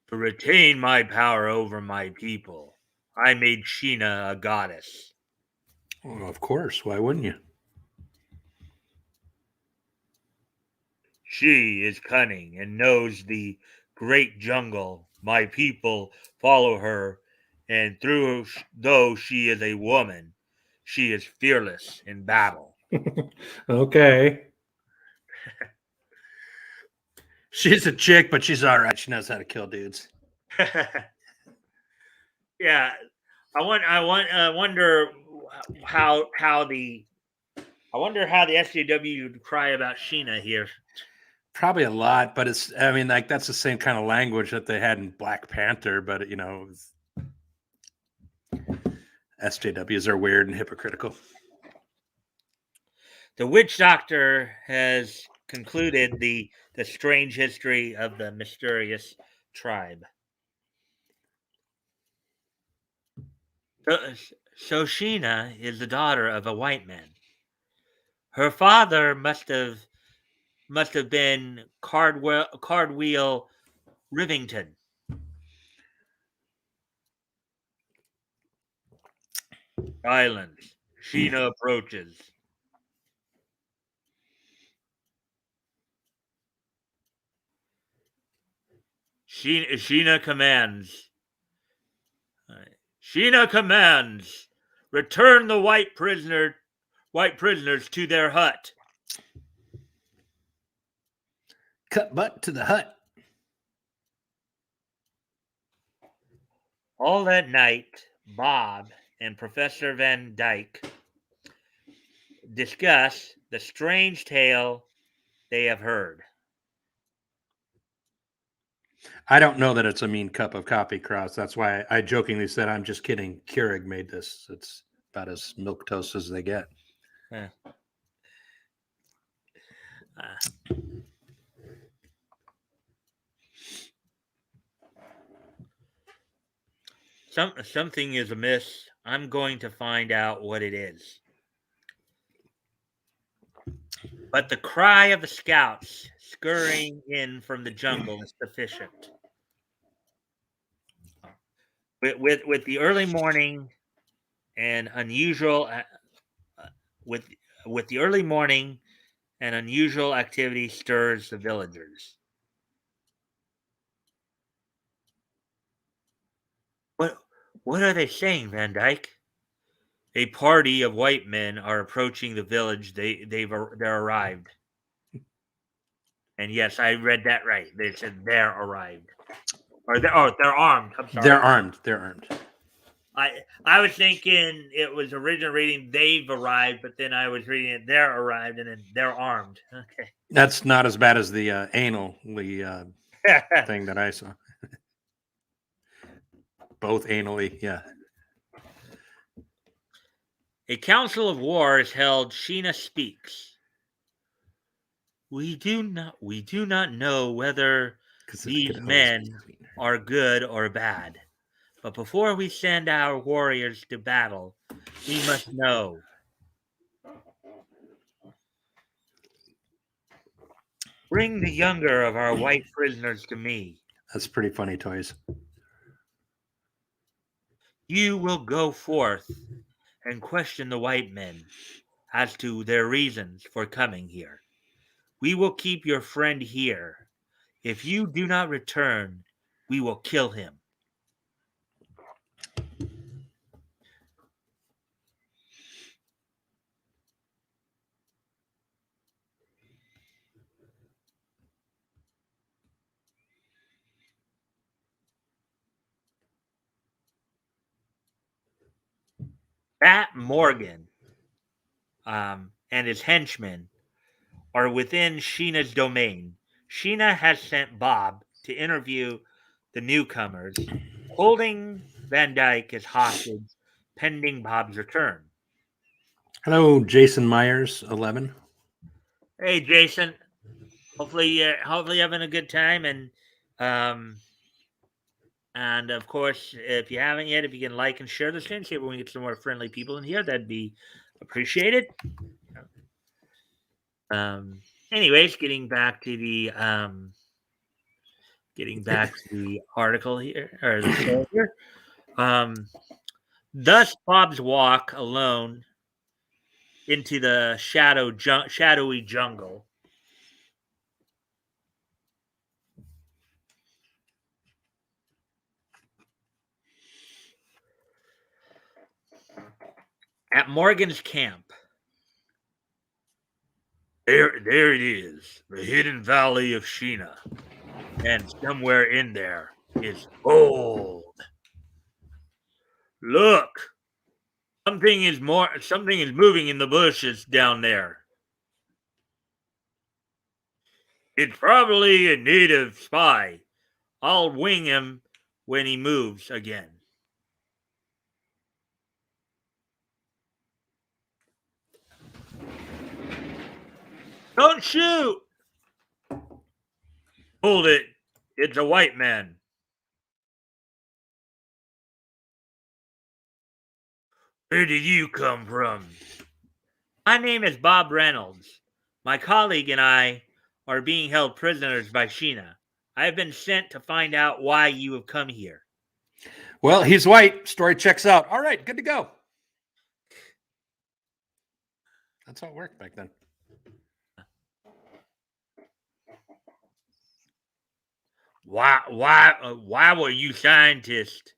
To retain my power over my people, I made Sheena a goddess. Well, of course. Why wouldn't you? She is cunning and knows the great jungle. My people follow her, and though she is a woman, she is fearless in battle. Okay. She's a chick, but she's all right. She knows how to kill dudes. Yeah, I wonder how the I wonder how the SJW would cry about Sheena here. Probably a lot, but it's. I mean, like that's the same kind of language that they had in Black Panther, but SJWs are weird and hypocritical. The witch doctor has concluded the strange history of the mysterious tribe. So, so Sheena is the daughter of a white man. Her father must have been Cardwell Rivington. Silence. Sheena approaches. Sheena commands. Sheena commands. Return the white prisoners to their hut. Cut butt to the hut. All that night, Bob and Professor Van Dyke discuss the strange tale they have heard. I don't know that it's a mean cup of coffee, Cross. That's why I jokingly said I'm just kidding. Keurig made this. It's about as milk toast as they get. Uh, uh, something is amiss. I'm going to find out what it is. But the cry of the scouts scurrying in from the jungle is sufficient. With the early morning and unusual with with the early morning and unusual activity stirs the villagers. What what are they saying, Van Dyke? A party of white men are approaching the village. They're arrived. And yes, I read that right. They said they're arrived. They're armed. I'm They're sorry. armed. They're armed. I was thinking it was original reading they've arrived, but then I was reading it they're arrived and then they're armed. Okay. That's not as bad as the anally thing that I saw. Both anally, yeah. A council of war is held. Sheena speaks. We do not know whether these men are good or bad. But before we send our warriors to battle, we must know. Bring the younger of our white prisoners to me. That's pretty funny, Toys. You will go forth and question the white men as to their reasons for coming here. We will keep your friend here. If you do not return, we will kill him. Bat Morgan and his henchmen are within Sheena's domain. Sheena has sent Bob to interview the newcomers, holding Van Dyke as hostage pending Bob's return. Hello, Jason Myers, 11. Hey, Jason. Hopefully you're having a good time, um, and of course, if you haven't yet, if you can like and share the stream, see if we can get some more friendly people in here, that'd be appreciated. Anyways, getting back to the article here or the story here. Um, thus, Bob's walk alone into the shadowy jungle. At Morgan's camp, There it is, the hidden valley of Sheena, and somewhere in there is gold. Look, something is moving in the bushes down there. It's probably a native spy. I'll wing him when he moves again. Don't shoot! Hold it. It's a white man. Where did you come from? My name is Bob Reynolds. My colleague and I are being held prisoners by Sheena. I have been sent to find out why you have come here. Well, he's white. Story checks out. All right, good to go. That's how it worked back then. Why were you scientists?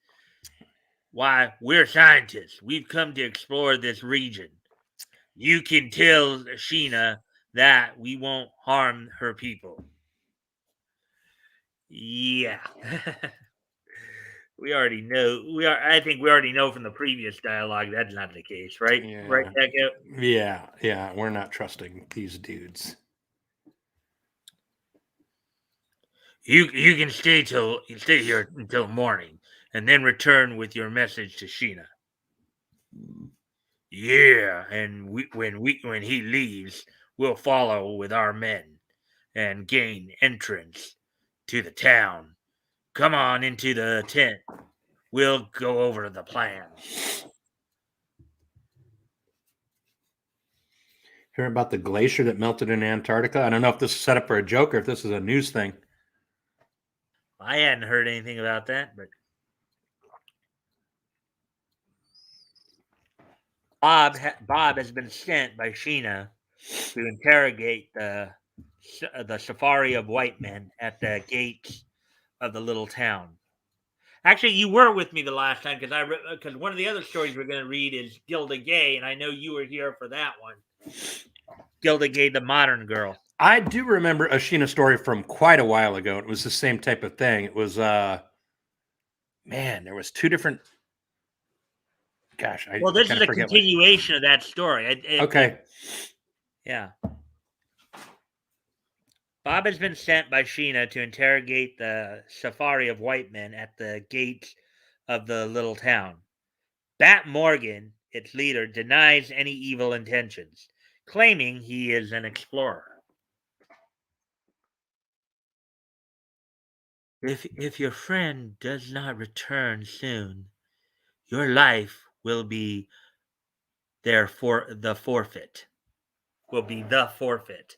Why, we're scientists. We've come to explore this region. You can tell Sheena that we won't harm her people. Yeah. We already know. I think we already know from the previous dialogue that's not the case, right? Yeah. Right, Batgoat? Yeah. We're not trusting these dudes. You can stay here until morning, and then return with your message to Sheena. Yeah, and when he leaves, we'll follow with our men and gain entrance to the town. Come on into the tent. We'll go over the plan. Hear about the glacier that melted in Antarctica? I don't know if this is set up for a joke or if this is a news thing. I hadn't heard anything about that, but Bob has been sent by Sheena to interrogate the safari of white men at the gates of the little town. Actually, you were with me the last time because one of the other stories we're going to read is Gilda Gay, and I know you were here for that one. Gilda Gay, the modern girl. I do remember a Sheena story from quite a while ago. It was the same type of thing. It was, there was two different. Gosh, Well, this is a continuation of that story. Okay. Yeah. Bob has been sent by Sheena to interrogate the safari of white men at the gates of the little town. Bat Morgan, its leader, denies any evil intentions, claiming he is an explorer. If your friend does not return soon, your life will be for the forfeit. Will be the forfeit.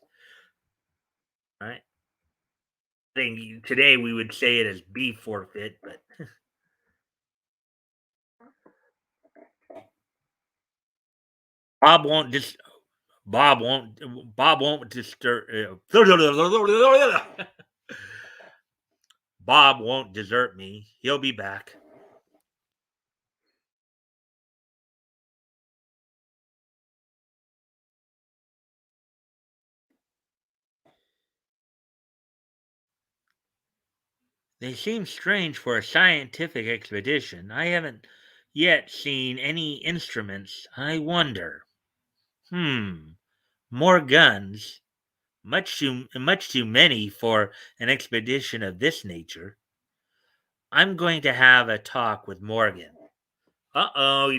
Right? I think today we would say it as be forfeit, but Bob won't disturb. Bob won't desert me. He'll be back. They seem strange for a scientific expedition. I haven't yet seen any instruments. I wonder. More guns. Much too many for an expedition of this nature. I'm going to have a talk with Morgan. Uh-oh.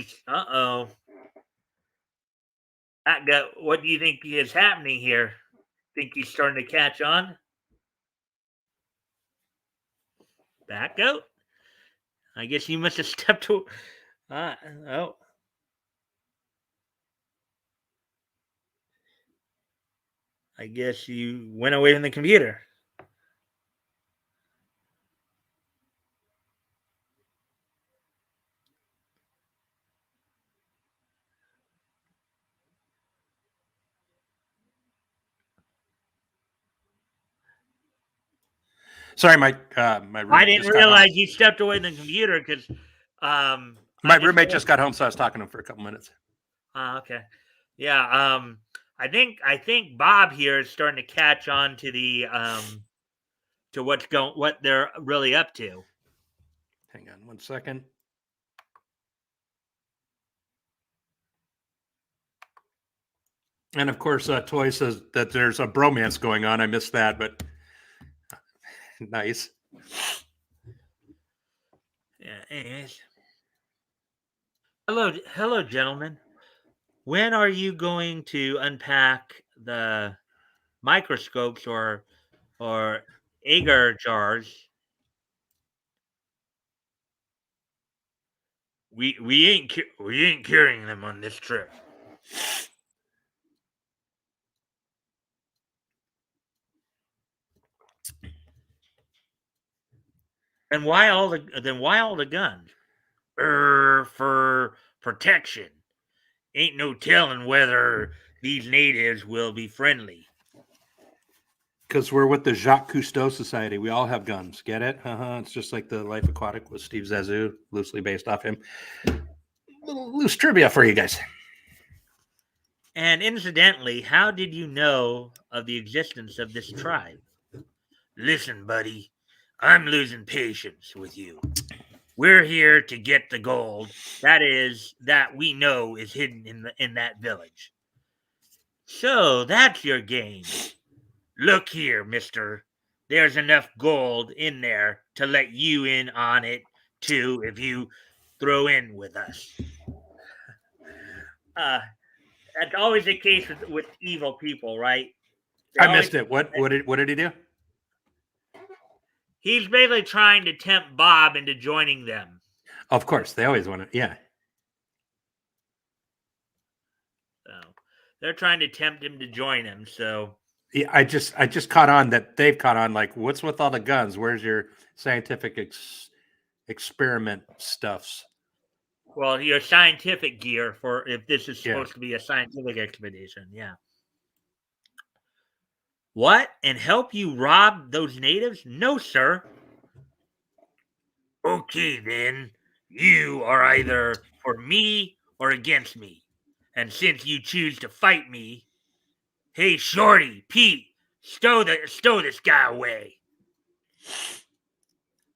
What do you think is happening here? Think he's starting to catch on? Batgoat? I guess you must have stepped to. Oh. I guess you went away from the computer. Sorry, my roommate. I didn't realize you stepped away from the computer because my roommate just got home, so I was talking to him for a couple minutes. Okay. Yeah. I think Bob here is starting to catch on to the to what they're really up to. Hang on 1 second. And of course, Toy says that there's a bromance going on. I missed that, but nice. Yeah. Anyways, hello, gentlemen. When are you going to unpack the microscopes or agar jars? We ain't carrying them on this trip. And why all the guns? For protection. Ain't no telling whether these natives will be friendly. Because we're with the Jacques Cousteau Society. We all have guns. Get it? It's just like the Life Aquatic with Steve Zissou, loosely based off him. Little loose trivia for you guys. And incidentally, how did you know of the existence of this tribe? Listen, buddy, I'm losing patience with you. We're here to get the gold that we know is hidden in that village. So that's your game. Look here, mister. There's enough gold in there to let you in on it too if you throw in with us. Uh, that's always the case with evil people, right? They I always missed it. What did he do? He's basically trying to tempt Bob into joining them. Of course, they always want to. Yeah. So they're trying to tempt him to join them. So Yeah, I just caught on that they've caught on. Like, what's with all the guns? Where's your scientific experiment stuffs? well, your scientific gear for if this is Yeah. supposed to be a scientific expedition, yeah. What? And help you rob those natives? No, sir. Okay, then. You are either for me or against me. And since you choose to fight me, hey, Shorty, Pete, stow this guy away.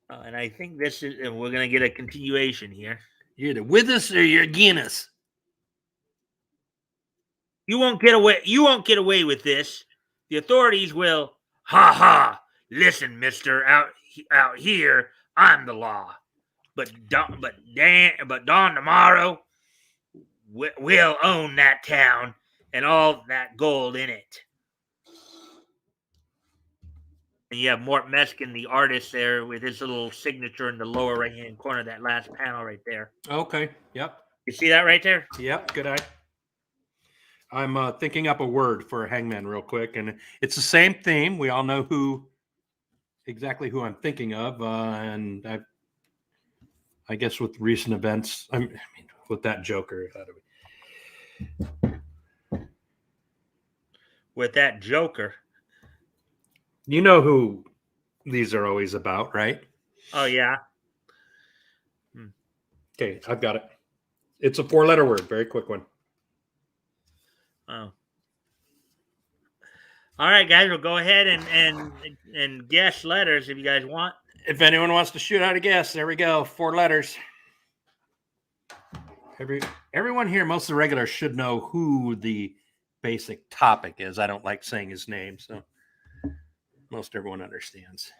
And I think and we're gonna get a continuation here. You're either with us or you're against us. You won't get away. You won't get away with this. The authorities will. Ha ha! Listen, Mister, out here, I'm the law. But dawn tomorrow, we'll own that town and all that gold in it. And you have Mort Meskin, the artist, there with his little signature in the lower right hand corner, that last panel right there. Okay. Yep. You see that right there? Yep. Good eye. I'm thinking up a word for hangman real quick, and it's the same theme. We all know exactly who I'm thinking of, and I guess with recent events, I mean, with that Joker. With that Joker. You know who these are always about, right? Oh yeah. Okay, I've got it. It's a 4-letter word. Very quick one. Oh. All right, guys. We'll go ahead and guess letters if you guys want. If anyone wants to shoot out a guess, there we go. 4 letters. Everyone here, most of the regulars should know who the basic topic is. I don't like saying his name, so most everyone understands.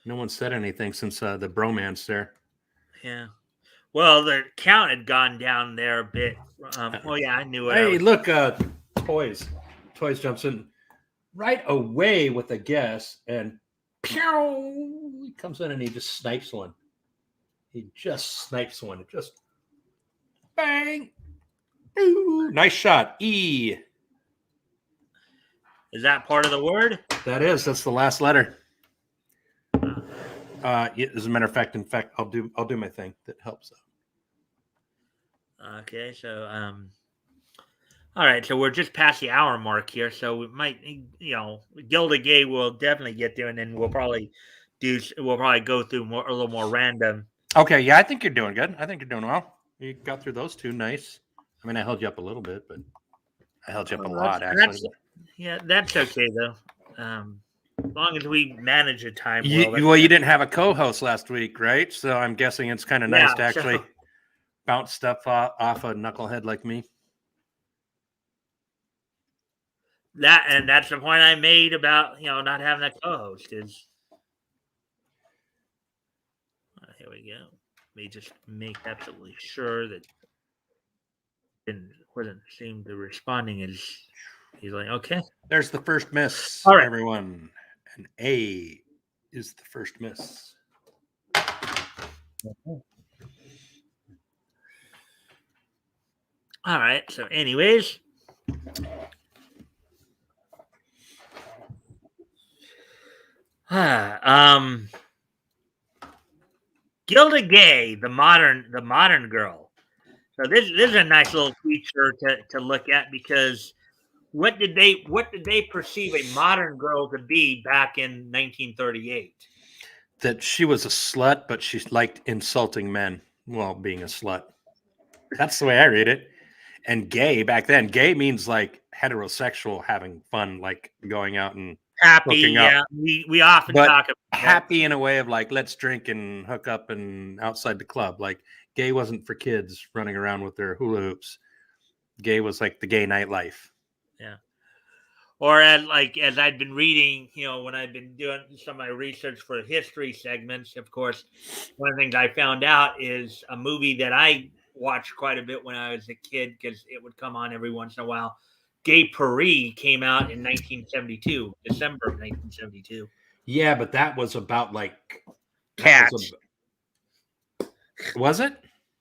No one said anything since the bromance there. Yeah. Well, the count had gone down there a bit. Well, yeah, I knew it. Hey, look, Toys. Toys jumps in right away with a guess, and pew, he comes in and he just snipes one. He just snipes one. Just bang. Ooh, nice shot. E. Is that part of the word? That is. That's the last letter. As a matter of fact, I'll do my thing that helps out. Okay, so all right, so we're just past the hour mark here, so we might, Gilda Gay will definitely get there, and then we'll probably go through a little more random. Okay, yeah, I think you're doing good. I think you're doing well. You got through those two. Nice. I mean, I held you up a little bit, but I held you up a Well, lot, actually. that's okay though. As long as we manage the time well. You didn't have a co-host last week, right? So I'm guessing it's kind of nice to So actually bounce stuff off a knucklehead like me. that's the point I made about not having a co-host is. Here we go. Let me just make absolutely sure that wasn't seem to responding as he's like, okay. There's the first miss, All right. everyone. An A is the first miss. All right. So, anyways, Gilda Gay, the modern girl. So this is a nice little feature to look at because what did they perceive a modern girl to be back in 1938? That she was a slut, but she liked insulting men while being a slut. That's the way I read it. And gay back then, gay means like heterosexual, having fun, like going out and Happy, yeah. We often talk about happy in a way of like, let's drink and hook up and outside the club. Like gay wasn't for kids running around with their hula hoops. Gay was like the gay nightlife. Yeah. Or as I'd been reading, when I've been doing some of my research for history segments, of course, one of the things I found out is a movie that I watched quite a bit when I was a kid because it would come on every once in a while. Gay Paris came out in 1972, December of 1972. Yeah, but that was about like cats. Was it?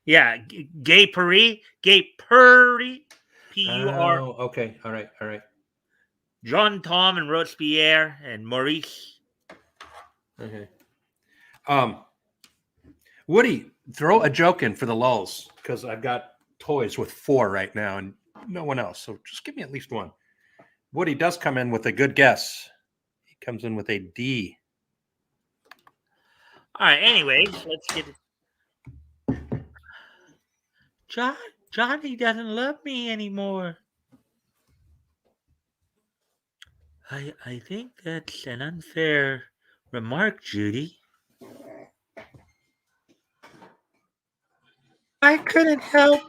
Yeah, Gay Paris, P-U-R. Oh, okay. All right. Jean Tom and Robespierre and Maurice. Okay. Woody, throw a joke in for the lulz because I've got toys with 4 right now and no one else. So just give me at least one. Woody does come in with a good guess. He comes in with a D. All right. Anyways, let's get it. Johnny doesn't love me anymore. I think that's an unfair remark, Judy. I couldn't help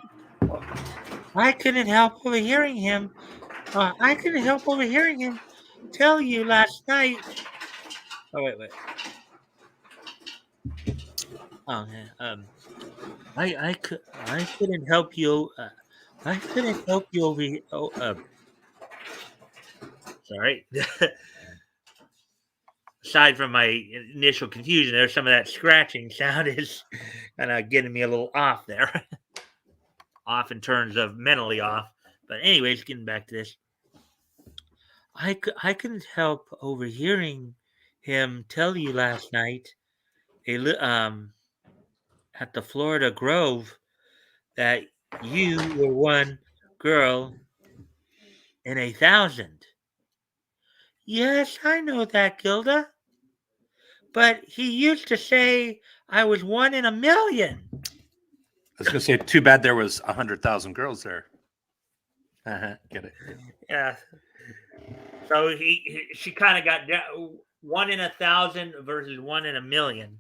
overhearing him. I couldn't help overhearing him tell you last night. Oh wait. Okay. I couldn't help you. I couldn't help you over. Sorry. Aside from my initial confusion, there's some of that scratching sound is kind of getting me a little off there. Off in terms of mentally off. But anyways, getting back to this. I couldn't help overhearing him tell you last night at the Florida Grove that you were one girl in 1,000. Yes, I know that, Gilda. But he used to say I was one in 1,000,000. I was going to say, too bad there was 100,000 girls there. Get it? Yeah. So she kind of got down, 1 in 1,000 versus 1 in 1,000,000.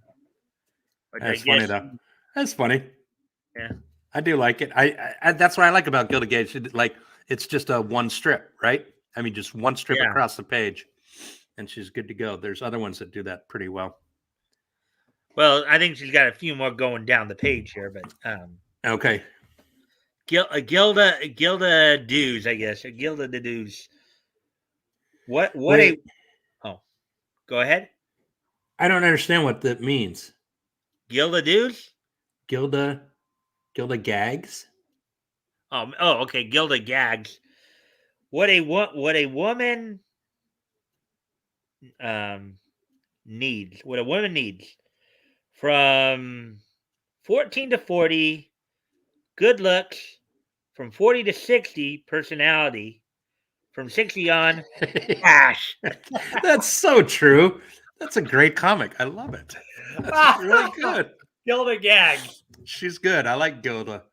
That's funny, though. That's funny. Yeah. I do like it. I that's what I like about Gilda Gay. Like it's just a one strip, right? I mean, just one strip across the page, and she's good to go. There's other ones that do that pretty well. Well, I think she's got a few more going down the page here, but okay. Gilda Dews, I guess. Gilda the Dews. What Wait. Go ahead. I don't understand what that means. Gilda Dews? Gilda Gags? Oh, okay. Gilda Gags. What a woman needs. What a woman needs. From 14 to 40, good looks. From 40 to 60, personality. From 60 on, cash. That's so true. That's a great comic. I love it. That's really good. Gilda Gags. She's good. I like Gilda.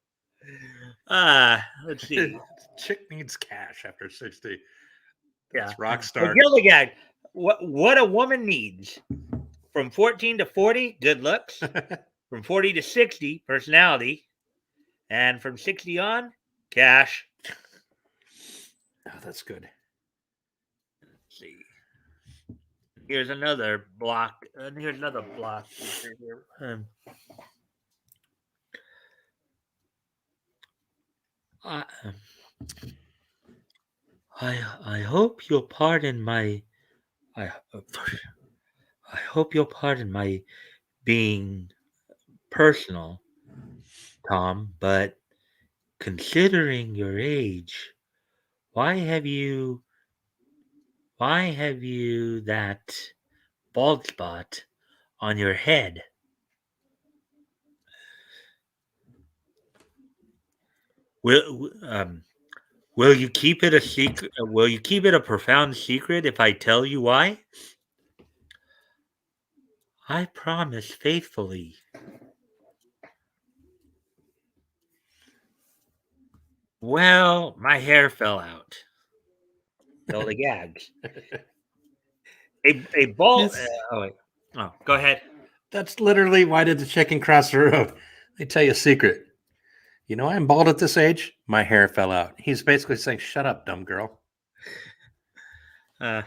Let's see. Chick needs cash after 60. Yeah. That's rock Well, star. Gilligag, what a woman needs from 14 to 40, good looks. From 40 to 60, personality. And from 60 on, cash. Oh, that's good. Let's see. Here's another block. Here's another block. I, I hope you'll pardon my I I hope you'll pardon my being personal, Tom, but considering your age, why have you why have you that bald spot on your head? Will will you keep it a secret? Will you keep it a profound secret if I tell you why? I promise faithfully. Well, my hair fell out. Fell the gags. A ball. It's Oh wait. Oh, go ahead. That's literally why did the chicken cross the road? Let me tell you a secret. You know, I'm bald at this age. My hair fell out. He's basically saying, "Shut up, dumb girl." Uh,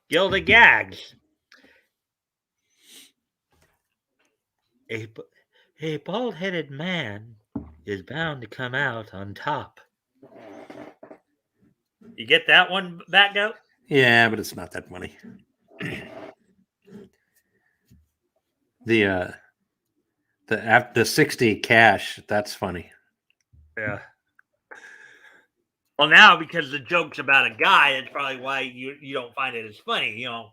Gilda gags. A b- a bald-headed man is bound to come out on top. You get that one, Batgoat? Yeah, but it's not that funny. The the 60 cash. That's funny. Yeah. Well, now because the joke's about a guy, that's probably why you don't find it as funny, Yeah,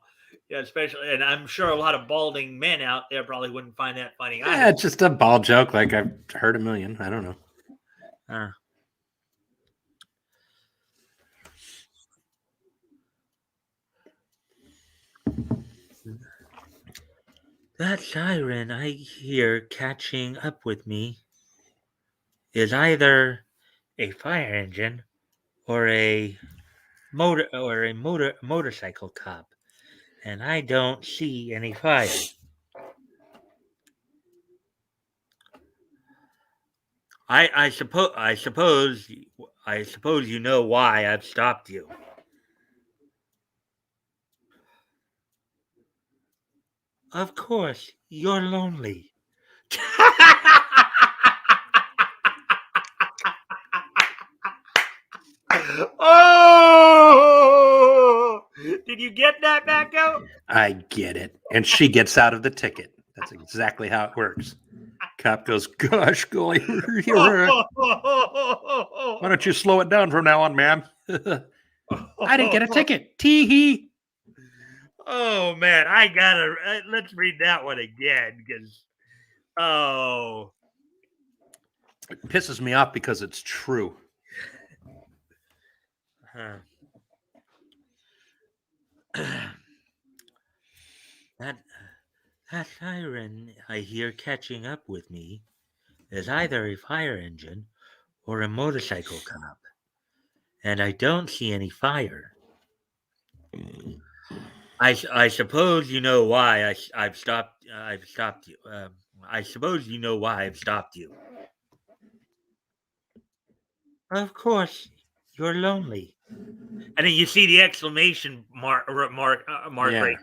especially, and I'm sure a lot of balding men out there probably wouldn't find that funny Yeah, either. it's just a bald joke. Like I've heard a million. I don't know. Uh, that siren I hear catching up with me is either a fire engine or a motorcycle cop, and I don't see any fire. I suppose you know why I've stopped you. Of course, you're lonely. Oh! Did you get that, Backo? I get it. And she gets out of the ticket. That's exactly how it works. Cop goes, "Gosh, golly, why don't you slow it down from now on, ma'am?" I didn't get a ticket. Tee hee. Oh man, I gotta let's read that one again because oh, It pisses me off because it's true. huh. that that siren I hear catching up with me is either a fire engine or a motorcycle cop, and I don't see any fire. I suppose you know why I've stopped you. I suppose you know why I've stopped you. Of course, you're lonely. And then you see the exclamation mark Yeah. right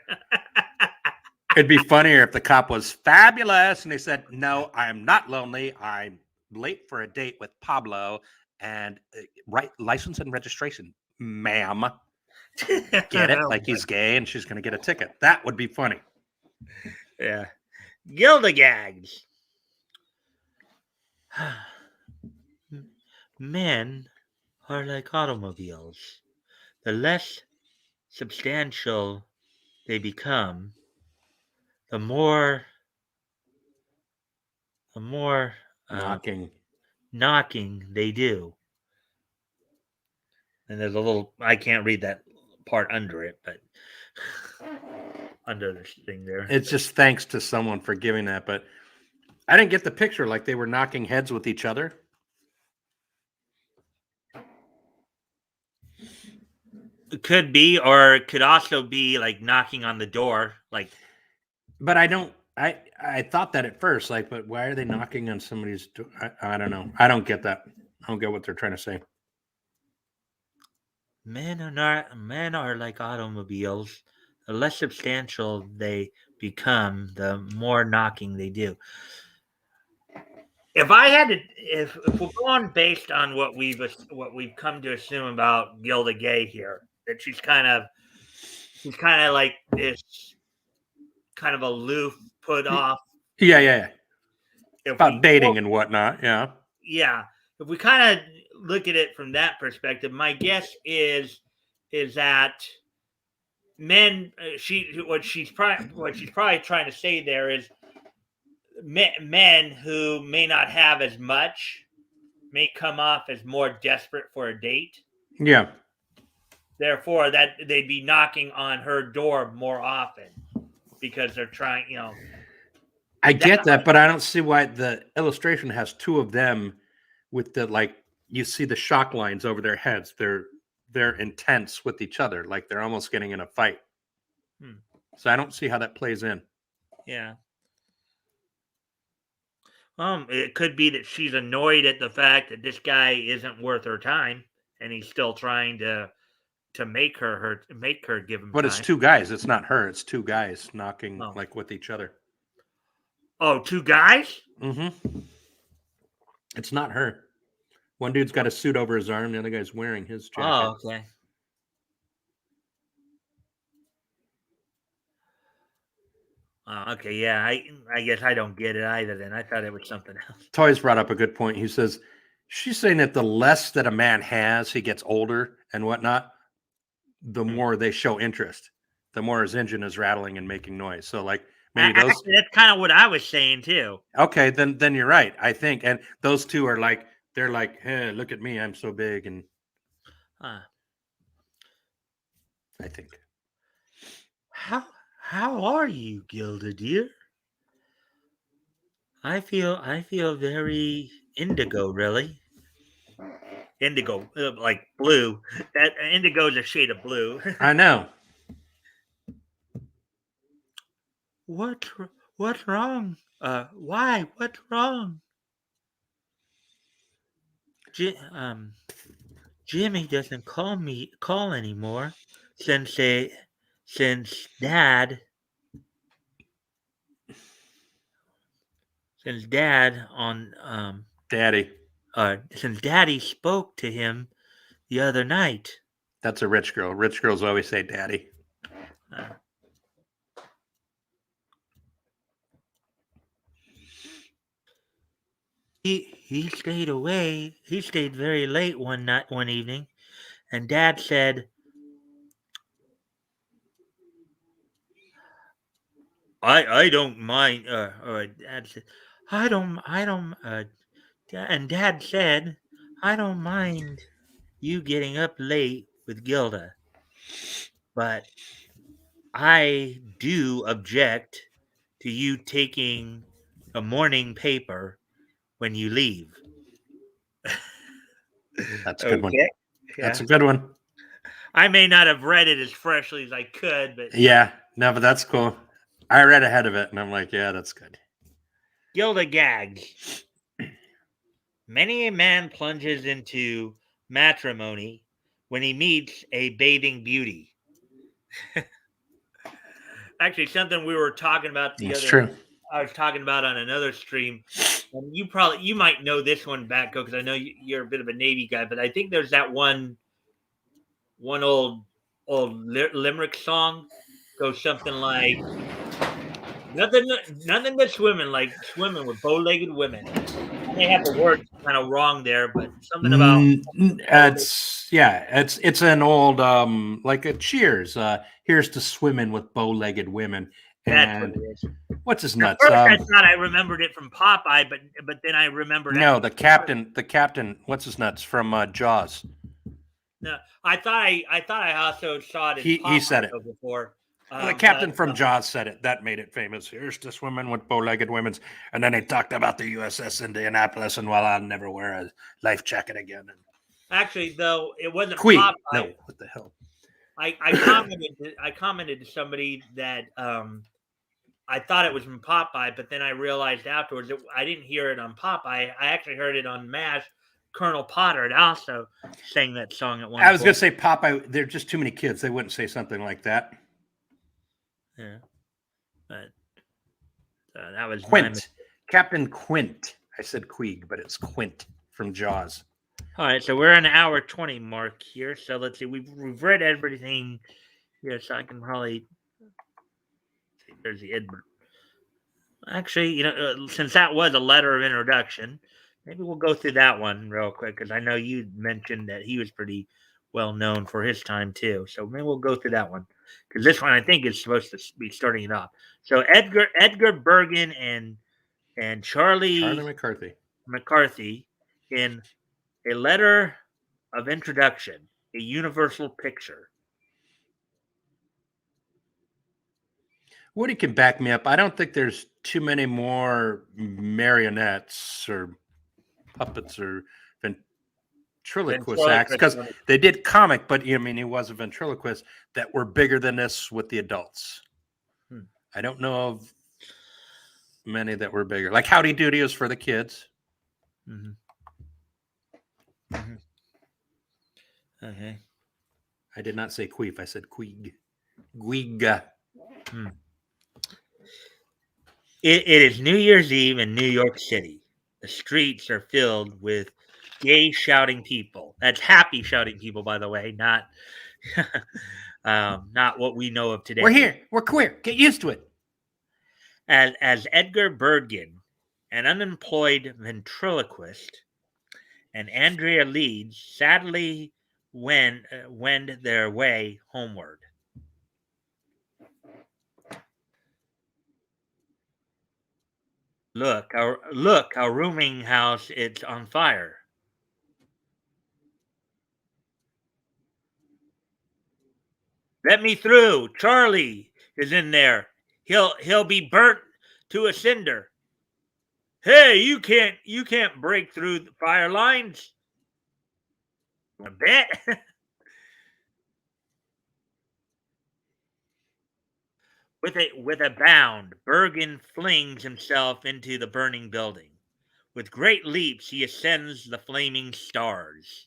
there. It'd be funnier if the cop was fabulous and he said, "No, I'm not lonely. I'm late for a date with Pablo and right license and registration, ma'am." Get it? Like he's gay and she's going to get a ticket. That would be funny. Yeah. Gildigags. Men are like automobiles. The less substantial they become, the more the more Knocking. knocking they do. And there's a little I can't read that part under it, but under this thing there. It's just thanks to someone for giving that, but I didn't get the picture like they were knocking heads with each other. It could be, or it could also be like knocking on the door. Like, But I don't. I thought that at first, like, but why are they knocking on somebody's door? I don't know. I don't get that. I don't get what they're trying to say. men are like automobiles. The less substantial they become, the more knocking they do. If I had to, if we're going based on what we've come to assume about Gilda Gay here, that she's kind of like this kind of aloof, put off. Yeah, yeah, yeah. If About we dating and whatnot. Yeah. Yeah, if we kind of look at it from that perspective, my guess is that men what she's probably trying to say there is men who may not have as much may come off as more desperate for a date. Yeah. Therefore, that they'd be knocking on her door more often because they're trying. I That get that, but I don't see why the illustration has two of them with the like you see the shock lines over their heads. They're intense with each other, like they're almost getting in a fight. Hmm. So I don't see how that plays in. Yeah. It could be that she's annoyed at the fact that this guy isn't worth her time, and he's still trying to make her give him But it's time. two guys. It's not her. It's two guys knocking Oh, like with each other. oh, two guys. Mm-hmm. It's not her. One dude's got a suit over his arm. The other guy's wearing his jacket. Oh, okay. Okay, yeah. I guess I don't get it either. Then I thought it was something else. Toys brought up a good point. He says she's saying that the less that a man has, he gets older and whatnot, the Hmm. more they show interest, the more his engine is rattling and making noise. So like maybe those. Actually, that's kind of what I was saying too. Okay, then you're right. I think, and those two are like they're like, hey, look at me, I'm so big, and Uh, I think how how are you, Gilda dear? I feel very indigo, really. Indigo, like blue. That indigo is a shade of blue. I know. What what's wrong? Why? What's wrong? Ji- um, Jimmy doesn't call anymore since they since dad on Daddy. since daddy spoke to him the other night. That's a rich girl. Rich girls always say daddy. Uh, he stayed away. He stayed very late one evening, and dad said, I don't mind. Or dad said, I don't. And dad said, I don't mind you getting up late with Gilda, but I do object to you taking a morning paper when you leave. That's a good one. Okay. That's a Yeah. good one. I may not have read it as freshly as I could, but Yeah, no, but that's cool. I read ahead of it and I'm like, yeah, that's good. Gilda gags. Many a man plunges into matrimony when he meets a bathing beauty. Actually, something we were talking about the That's other true. I was talking about on another stream. And you might know this one, Batco, because I know you're a bit of a Navy guy. But I think there's that one old limerick song goes something like nothing but swimming with bow-legged women. I may have the words kind of wrong there, but something about It's an old like a Cheers. Here's to swimming with bow-legged women. that's what And it is. what's his At nuts? first, I thought I remembered it from Popeye, but then I remembered No, actually. the captain. What's his nuts from Jaws? No, I thought I also saw it as He said Popeye it. though before. Well, the captain from Jaws said it. That made it famous. Here's this woman with bow-legged women's. And then they talked about the USS Indianapolis and, well, I'll never wear a life jacket again. And actually, though, it wasn't Queen. Popeye. No, what the hell? I commented to somebody that I thought it was from Popeye, but then I realized afterwards that I didn't hear it on Popeye. I actually heard it on MASH. Colonel Potter had also sang that song at one point. I was going to say Popeye. There are just too many kids. They wouldn't say something like that. Yeah. But that was Quint. Captain Quint. I said Queeg, but it's Quint from Jaws. All right, so we're an hour 20 mark here. So let's see. We've read everything here, so I can probably see. There's the Edward. Actually, since that was a letter of introduction, maybe we'll go through that one real quick because I know you mentioned that he was pretty well known for his time too. So maybe we'll go through that one because this one I think is supposed to be starting it off. So Edgar Bergen and Charlie McCarthy in a letter of introduction, a universal picture. Woody can back me up. I don't think there's too many more marionettes or puppets or ventriloquist acts because they did comic, but I mean, he was a ventriloquist that were bigger than this with the adults. I don't know of many that were bigger. Like Howdy Doody was for the kids. Mm-hmm. Mm-hmm. Okay. I did not say queef. I said queeg. Guiga. It is New Year's Eve in New York City. The streets are filled with gay shouting people. That's happy shouting people, by the way, not not what we know of today. We're here. We're queer. Get used to it. As Edgar Bergen, an unemployed ventriloquist, and Andrea Leeds sadly wend their way homeward. Look, our rooming house is on fire. Let me through. Charlie is in there. He'll be burnt to a cinder. Hey, you can't break through the fire lines. A bet. With a bound, Bergen flings himself into the burning building. With great leaps, he ascends the flaming stairs.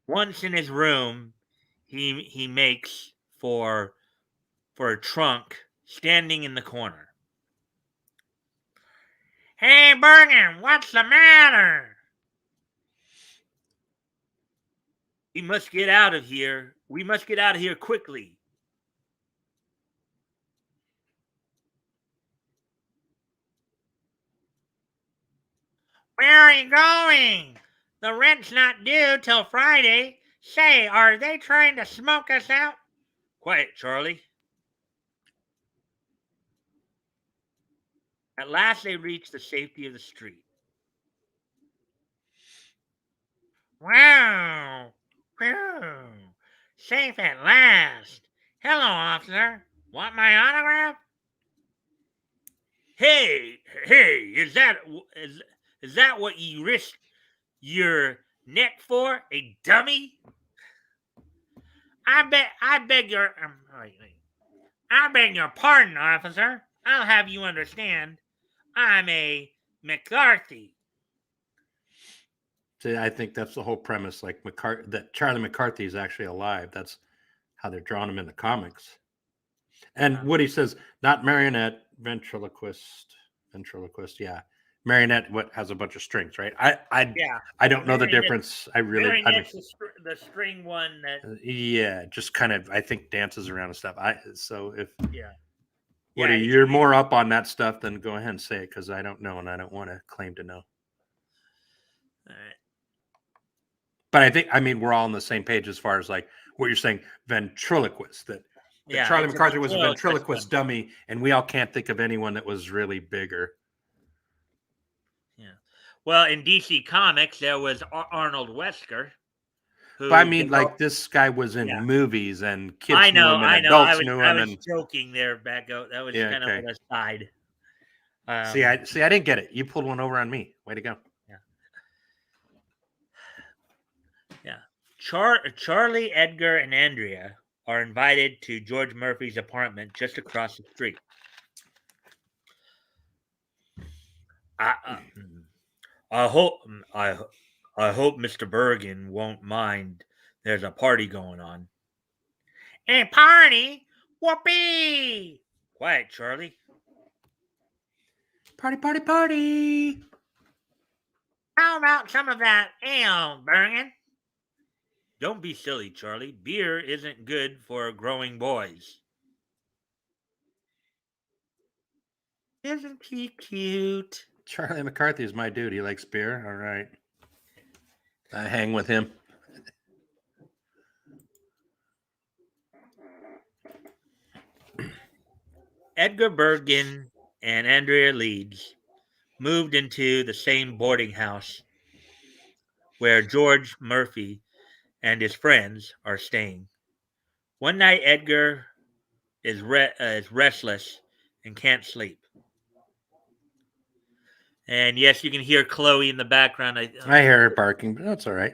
Once in his room, he makes for a trunk standing in the corner. Hey, Bergen, what's the matter? We must get out of here. We must get out of here quickly. Where are you going? The rent's not due till Friday. Say, are they trying to smoke us out? Quiet, Charlie. At last they reach the safety of the street. Wow. Whew. Safe at last. Hello, officer. Want my autograph? Hey, is that what you risked your neck for, a dummy? I beg your pardon, officer. I'll have you understand. I'm a McCarthy. See, I think that's the whole premise. Like that Charlie McCarthy is actually alive. That's how they're drawing him in the comics. And Woody says, not marionette, ventriloquist. Yeah, marionette. What has a bunch of strings, right? I don't know the difference. The string one that just kind of I think dances around and stuff. yeah. Woody, you're more up on that stuff, then go ahead and say it because I don't know and I don't want to claim to know. All right. But I mean, we're all on the same page as far as like what you're saying, ventriloquist. That Charlie McCarthy was a ventriloquist dummy, and we all can't think of anyone that was really bigger. Yeah. Well, in DC Comics, there was Arnold Wesker, But I who mean, like this guy was in yeah. movies and I kids knew know, him and I know. adults knew I him. was And joking there, Batgoat. That was yeah, kind of okay. an aside. See, I didn't get it. You pulled one over on me. Way to go. Yeah. Yeah. Charlie, Edgar, and Andrea are invited to George Murphy's apartment just across the street. I, I hope I hope Mr. Bergen won't mind. There's a party going on. A party? Whoopee! Quiet, Charlie. Party, party, party. How about some of that ale, Bergen? Don't be silly, Charlie. Beer isn't good for growing boys. Isn't he cute? Charlie McCarthy is my dude. He likes beer. All right. I hang with him. Edgar Bergen and Andrea Leeds moved into the same boarding house where George Murphy and his friends are staying. One night, Edgar is restless and can't sleep. And yes, you can hear Chloe in the background. I hear her barking, but that's all right.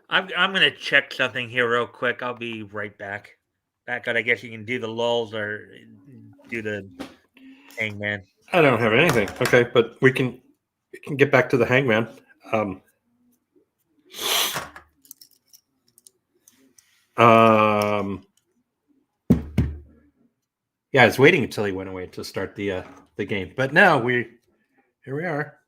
I'm gonna check something here real quick. I'll be right back. Batgoat, I guess you can do the lulls or do the hangman. I don't have anything. Okay, but we can get back to the hangman. Yeah, I was waiting until he went away to start the game, but now here we are,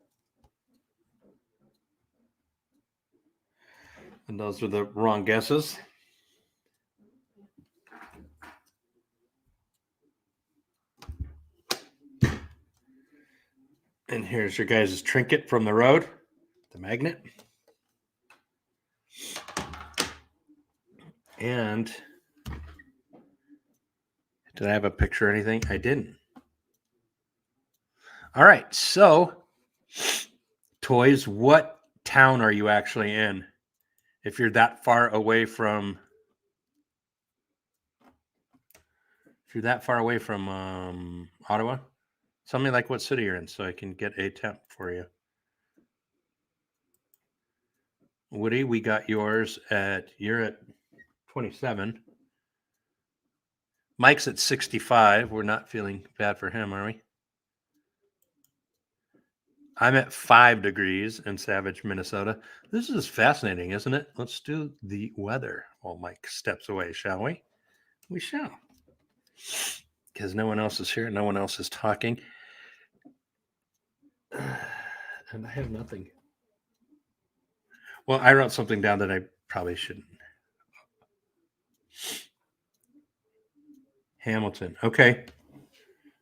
and those were the wrong guesses. And here's your guys' trinket from the road, the magnet. And did I have a picture or anything? I didn't. All right, so toys, what town are you actually in? If you're that far away from Ottawa, tell me like what city you're in so I can get a temp for you. Woody, we got yours you're at 27. Mike's at 65. We're not feeling bad for him, are we? I'm at 5 degrees in Savage, Minnesota. This is fascinating, isn't it? Let's do the weather while Mike steps away, shall we? We shall. Because no one else is here. No one else is talking. And I have nothing. Well, I wrote something down that I probably shouldn't. Hamilton. Okay.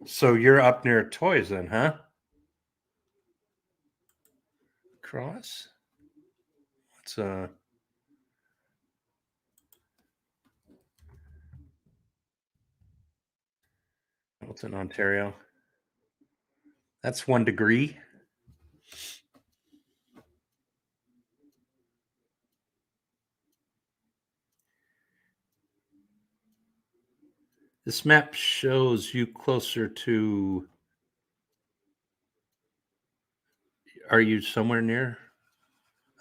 So you're up near toys then, huh? Cross? What's Hamilton, Ontario? That's 1 degree. This map shows you closer to. Are you somewhere near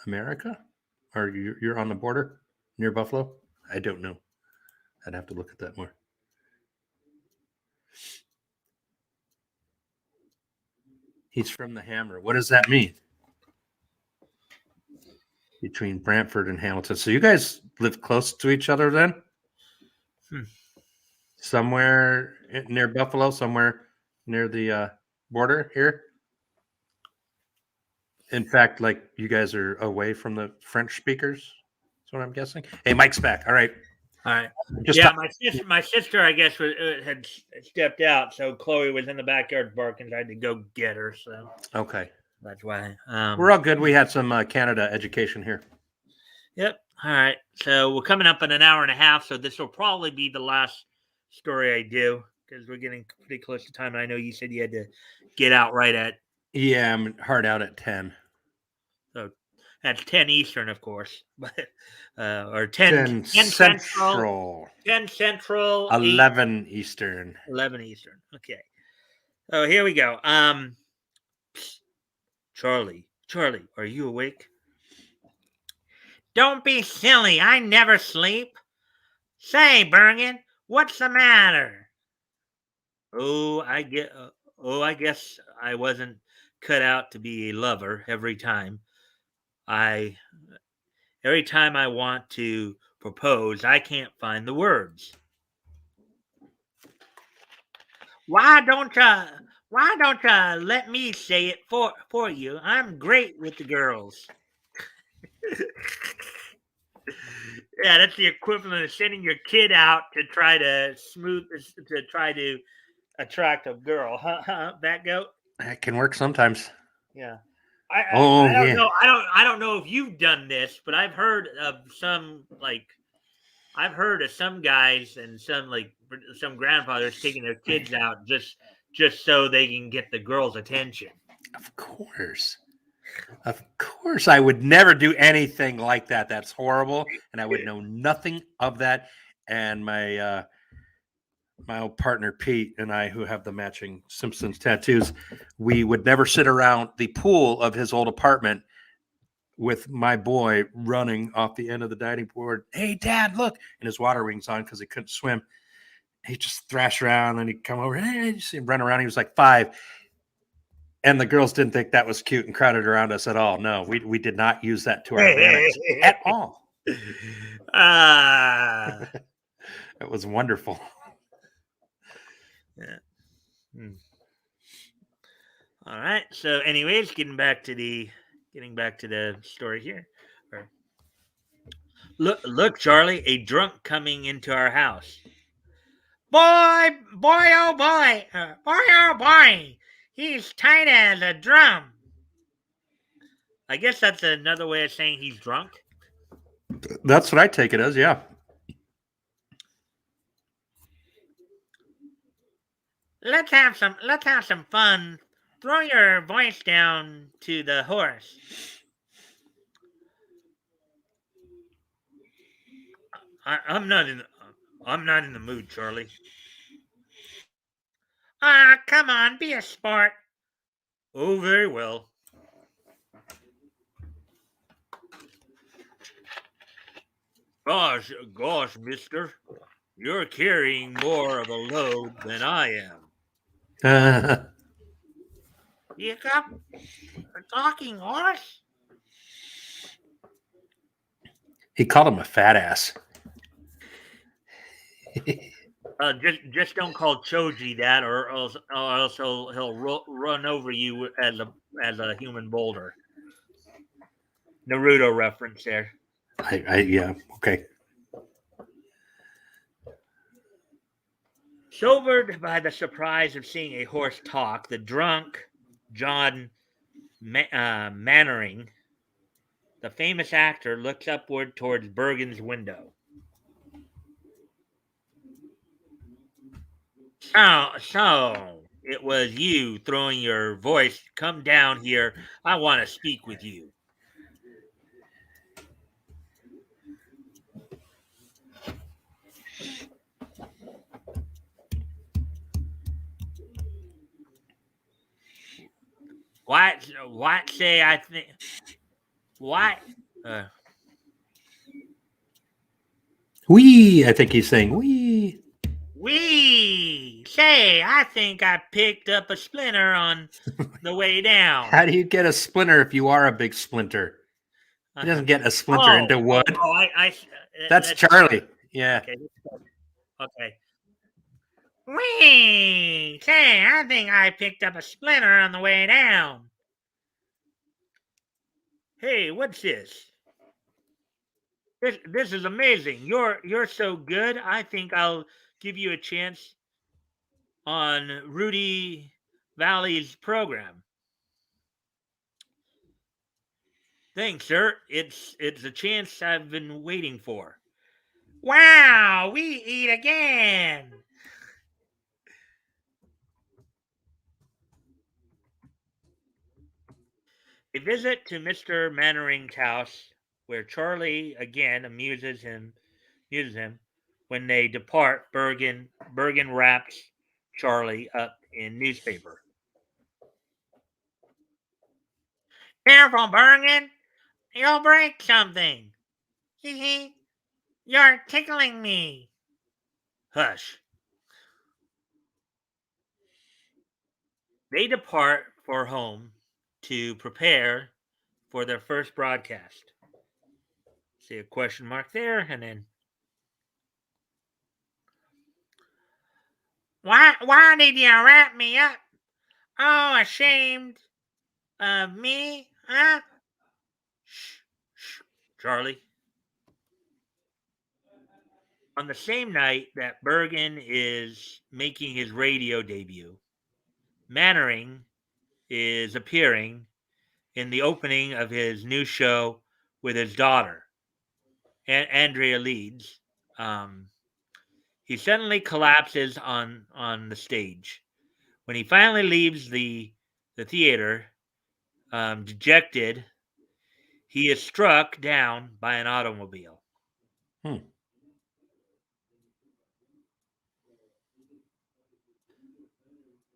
America? Or you're on the border near Buffalo? I don't know. I'd have to look at that more. He's from the Hammer. What does that mean? Between Brantford and Hamilton. So you guys live close to each other then? Somewhere near Buffalo, somewhere near the border here? In fact, like you guys are away from the French speakers. That's what I'm guessing. Hey, Mike's back. All right. All right. Just yeah, my sister, I guess, had stepped out, so Chloe was in the backyard barking. So I had to go get her. So okay, that's why. We're all good. We had some Canada education here. Yep. All right. So we're coming up in an hour and a half. So this will probably be the last story I do because we're getting pretty close to time. And I know you said you had to get out right at Yeah, I'm hard out at 10. so that's 10 Eastern, of course, but or 10, 10 10 Central, Central, 10 Central, 8 11 Eastern. 11 Eastern. Okay. Oh, here we go. Charlie, are you awake? Don't be silly. I never sleep. Say, Bergen, what's the matter? Oh, I get. I guess I wasn't cut out to be a lover every time. I every time I want to propose, I can't find the words. Why don't you? Why don't you let me say it for you? I'm great with the girls. Yeah, that's the equivalent of sending your kid out to try to attract a girl, huh? Batgoat. That can work sometimes. Yeah. Oh, I don't yeah. know. I don't know if you've done this, but I've heard of some guys and some grandfathers taking their kids out just so they can get the girl's attention. Of course. Of course, I would never do anything like that. That's horrible, and I would know nothing of that. And my old partner Pete and I, who have the matching Simpsons tattoos, we would never sit around the pool of his old apartment with my boy running off the end of the diving board. Hey, Dad, look! And his water wings on because he couldn't swim. He'd just thrash around and he'd come over. Hey, just run around. He was like 5. And the girls didn't think that was cute and crowded around us at all. No, we did not use that to our advantage at all. Ah. It was wonderful. Yeah. All right. So, anyways, getting back to the story here. Look, Charlie, a drunk coming into our house. Oh boy, he's tight as a drum. I guess that's another way of saying he's drunk. That's what I take it as, yeah. Let's have some fun. Throw your voice down to the horse. I'm not in. I'm not in the mood, Charlie. Ah, come on, be a sport. Oh, very well. Gosh, mister. You're carrying more of a load than I am. You got a talking horse? He called him a fat ass. Just don't call Choji that, or else he'll run over you as a human boulder. Naruto reference there. Yeah, okay. Sobered by the surprise of seeing a horse talk, the drunk John Mannering, the famous actor, looks upward towards Bergen's window. So it was you throwing your voice. Come down here. I want to speak with you. What say I think? What? Wee, I think he's saying wee. Say, I think I picked up a splinter on the way down. How do you get a splinter if you are a big splinter? He doesn't get a splinter into wood. That's Charlie. Yeah. Okay. Say, I think I picked up a splinter on the way down. Hey, what's this? This is amazing. You're so good. I think I'll give you a chance on Rudy Valley's program. Thanks, sir. It's a chance I've been waiting for. Wow, we eat again. A visit to Mr. Mannering's house, where Charlie again amuses him. When they depart, Bergen wraps Charlie up in newspaper. Careful, Bergen! You'll break something. Hee hee. You're tickling me. Hush. They depart for home to prepare for their first broadcast. See a question mark there, and then why did you wrap me up? Oh, ashamed of me, huh? Shh, shh, Charlie. On the same night that Bergen is making his radio debut, Mannering is appearing in the opening of his new show with his daughter, Andrea Leeds. Um, he suddenly collapses on the stage. When he finally leaves the theater, dejected, he is struck down by an automobile. Hmm.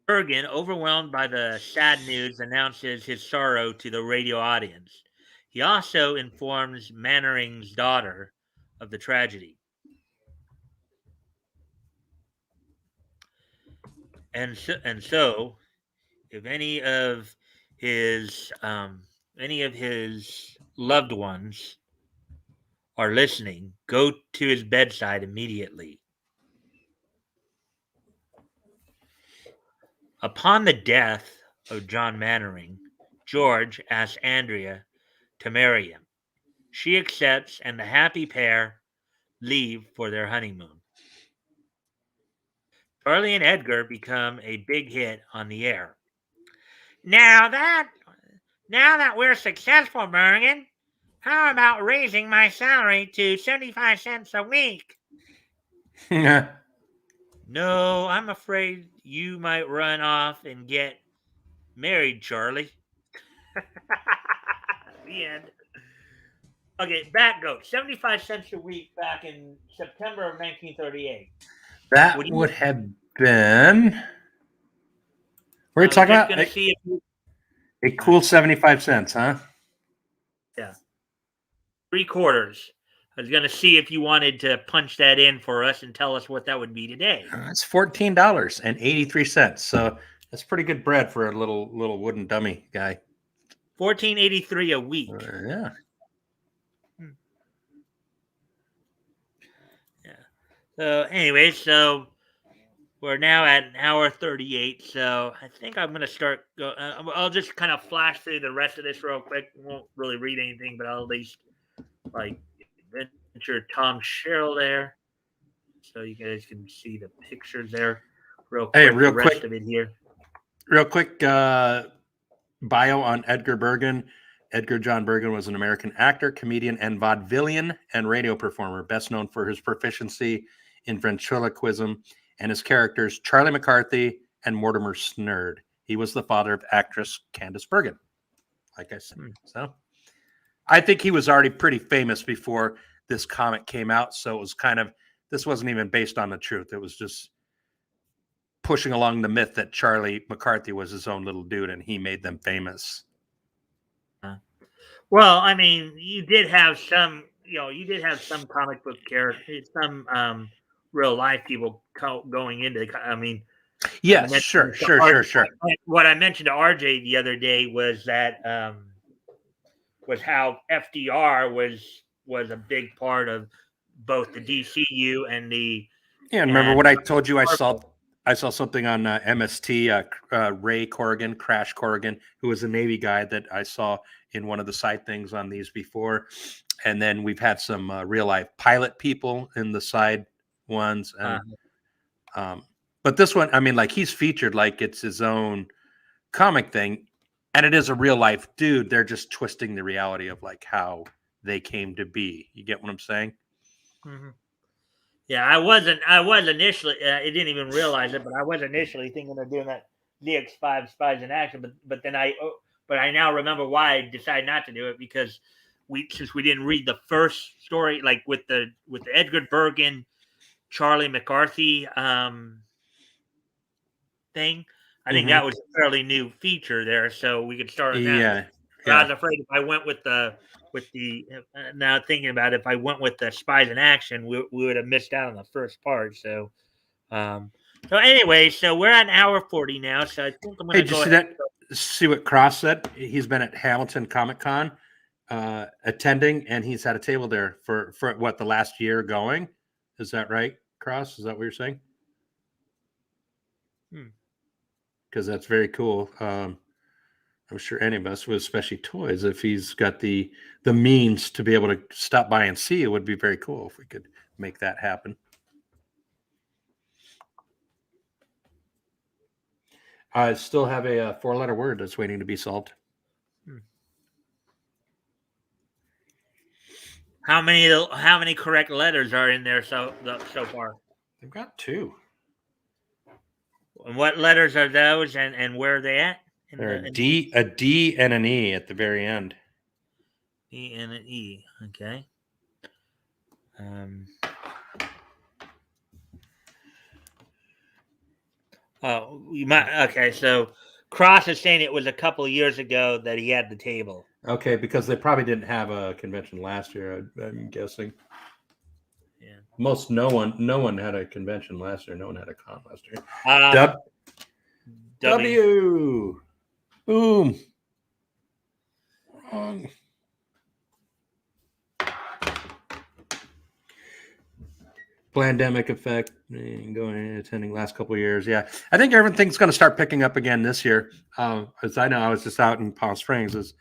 Bergen, overwhelmed by the sad news, announces his sorrow to the radio audience. He also informs Mannering's daughter of the tragedy. And so if his any of his loved ones are listening, go to his bedside immediately. Upon the death of John Mannering, George asks Andrea to marry him. She accepts, and the happy pair leave for their honeymoon. Charlie and Edgar become a big hit on the air. Now that now that we're successful, Bergen, how about raising my salary to 75 cents a week? No, I'm afraid you might run off and get married, Charlie. The end. Okay, Batgoat, 75 cents a week back in September of 1938. Would That you? would have been. We're I was talking just about going to see if you. a cool 75 cents, huh? Yeah, 3 quarters. I was going to see if you wanted to punch that in for us and tell us what that would be today. It's $14.83. So that's pretty good bread for a little wooden dummy guy. 14.83 a week. Yeah. Hmm. Yeah. So anyway, so we're now at an hour 38. So I think I'm going to start. I'll just kind of flash through the rest of this real quick. Won't really read anything, but I'll at least like Adventure Tom Sherrill there, so you guys can see the pictures there real Hey, quick. The rest of it here. real quick bio on Edgar Bergen. Edgar John Bergen was an American actor, comedian, and vaudevillian and radio performer, best known for his proficiency in ventriloquism and his characters Charlie McCarthy and Mortimer Snerd. He was the father of actress Candice Bergen, like I said. So I think he was already pretty famous before this comic came out. So it was this wasn't even based on the truth. It was just pushing along the myth that Charlie McCarthy was his own little dude and he made them famous. Well, I mean, you did have some, you did have some comic book characters, some real life people going into the. I mean, yes, sure. What I mentioned to RJ the other day was that was how FDR was a big part of both the DCU and the. Yeah, remember what I told you? I saw something on MST. Ray Corrigan, Crash Corrigan, who was a Navy guy that I saw in one of the side things on these before, and then we've had some real life pilot people in the side ones, and but this one, I mean, like he's featured like it's his own comic thing. And it is a real life dude. They're just twisting the reality of like how they came to be. You get what I'm saying? Mm-hmm. Yeah, I wasn't. I was initially. I didn't even realize it, but I was initially thinking of doing that DX5 Spies in Action. But then but I now remember why I decided not to do it, because since we didn't read the first story, like with the Edgar Bergen, Charlie McCarthy thing. I think Mm-hmm. that was a fairly new feature there, so we could start on that. Yeah. But I Yeah. was afraid if I went with the now thinking about it, if I went with the Spies in Action, we would have missed out on the first part. Um, so anyway, so we're at an hour 40 now, so I think I'm Hey, gonna did you go see ahead. that? See what Cross said? He's been at Hamilton Comic Con attending, and he's had a table there for what, the last year going. Is that right, Cross? Is that what you're saying? Because that's very cool. I'm sure any of us, with especially toys, if he's got the means to be able to stop by and see, it would be very cool if we could make that happen. I still have a 4-letter word that's waiting to be solved. How many correct letters are in there so far? They've got 2. And what letters are those, and where are they at? There are a D and an E at the very end. E and an E. Okay. Oh, you might. Okay, so Cross is saying it was a couple of years ago that he had the table. Okay, because they probably didn't have a convention last year, I'm guessing. Yeah. No one had a convention last year. No one had a con last year. W. Boom. Wrong. Pandemic effect, going attending last couple of years. Yeah, I think everything's going to start picking up again this year. As I know, I was just out in Palm Springs, as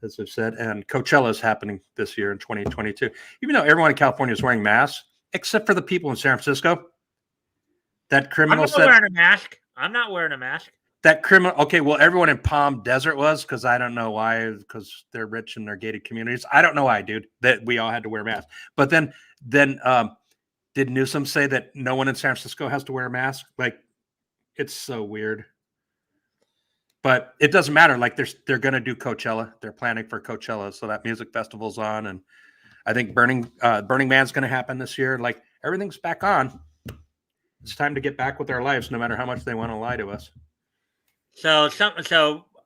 I've said, and Coachella is happening this year in 2022. Even though everyone in California is wearing masks, except for the people in San Francisco. That criminal said, "I'm not wearing a mask. I'm not wearing a mask." That criminal. Okay, well, everyone in Palm Desert was, because I don't know why, because they're rich and they're gated communities. I don't know why, dude, that we all had to wear masks. But then did Newsom say that no one in San Francisco has to wear a mask? Like, it's so weird. But it doesn't matter. Like, they're going to do Coachella. They're planning for Coachella, so that music festival's on, and I think Burning Man's going to happen this year. Like, everything's back on. It's time to get back with our lives, no matter how much they want to lie to us. So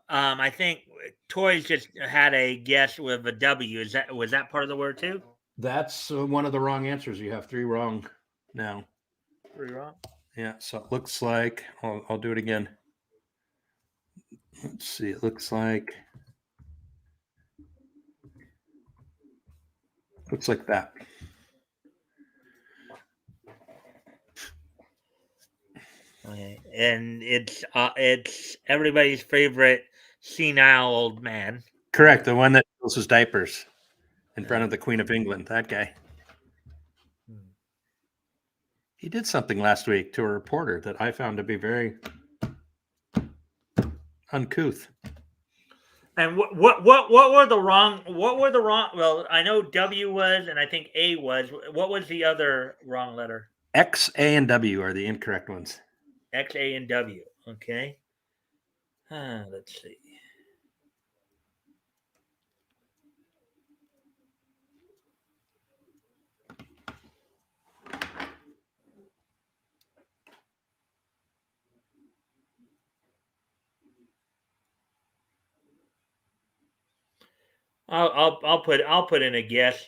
I think Toys just had a guess with a W. Was that part of the word too? That's one of the wrong answers. You have 3 wrong now. 3 wrong. Yeah. So it looks like I'll do it again. Let's see. It looks like that. Okay, and it's everybody's favorite senile old man. Correct. The one that fills his diapers in front of the Queen of England. That guy. He did something last week to a reporter that I found to be very uncouth. And what were the wrong? What were the wrong? Well, I know W was, and I think A was. What was the other wrong letter? X, A, and W are the incorrect ones. X, A, and W. Okay. Let's see. I'll put in a guess.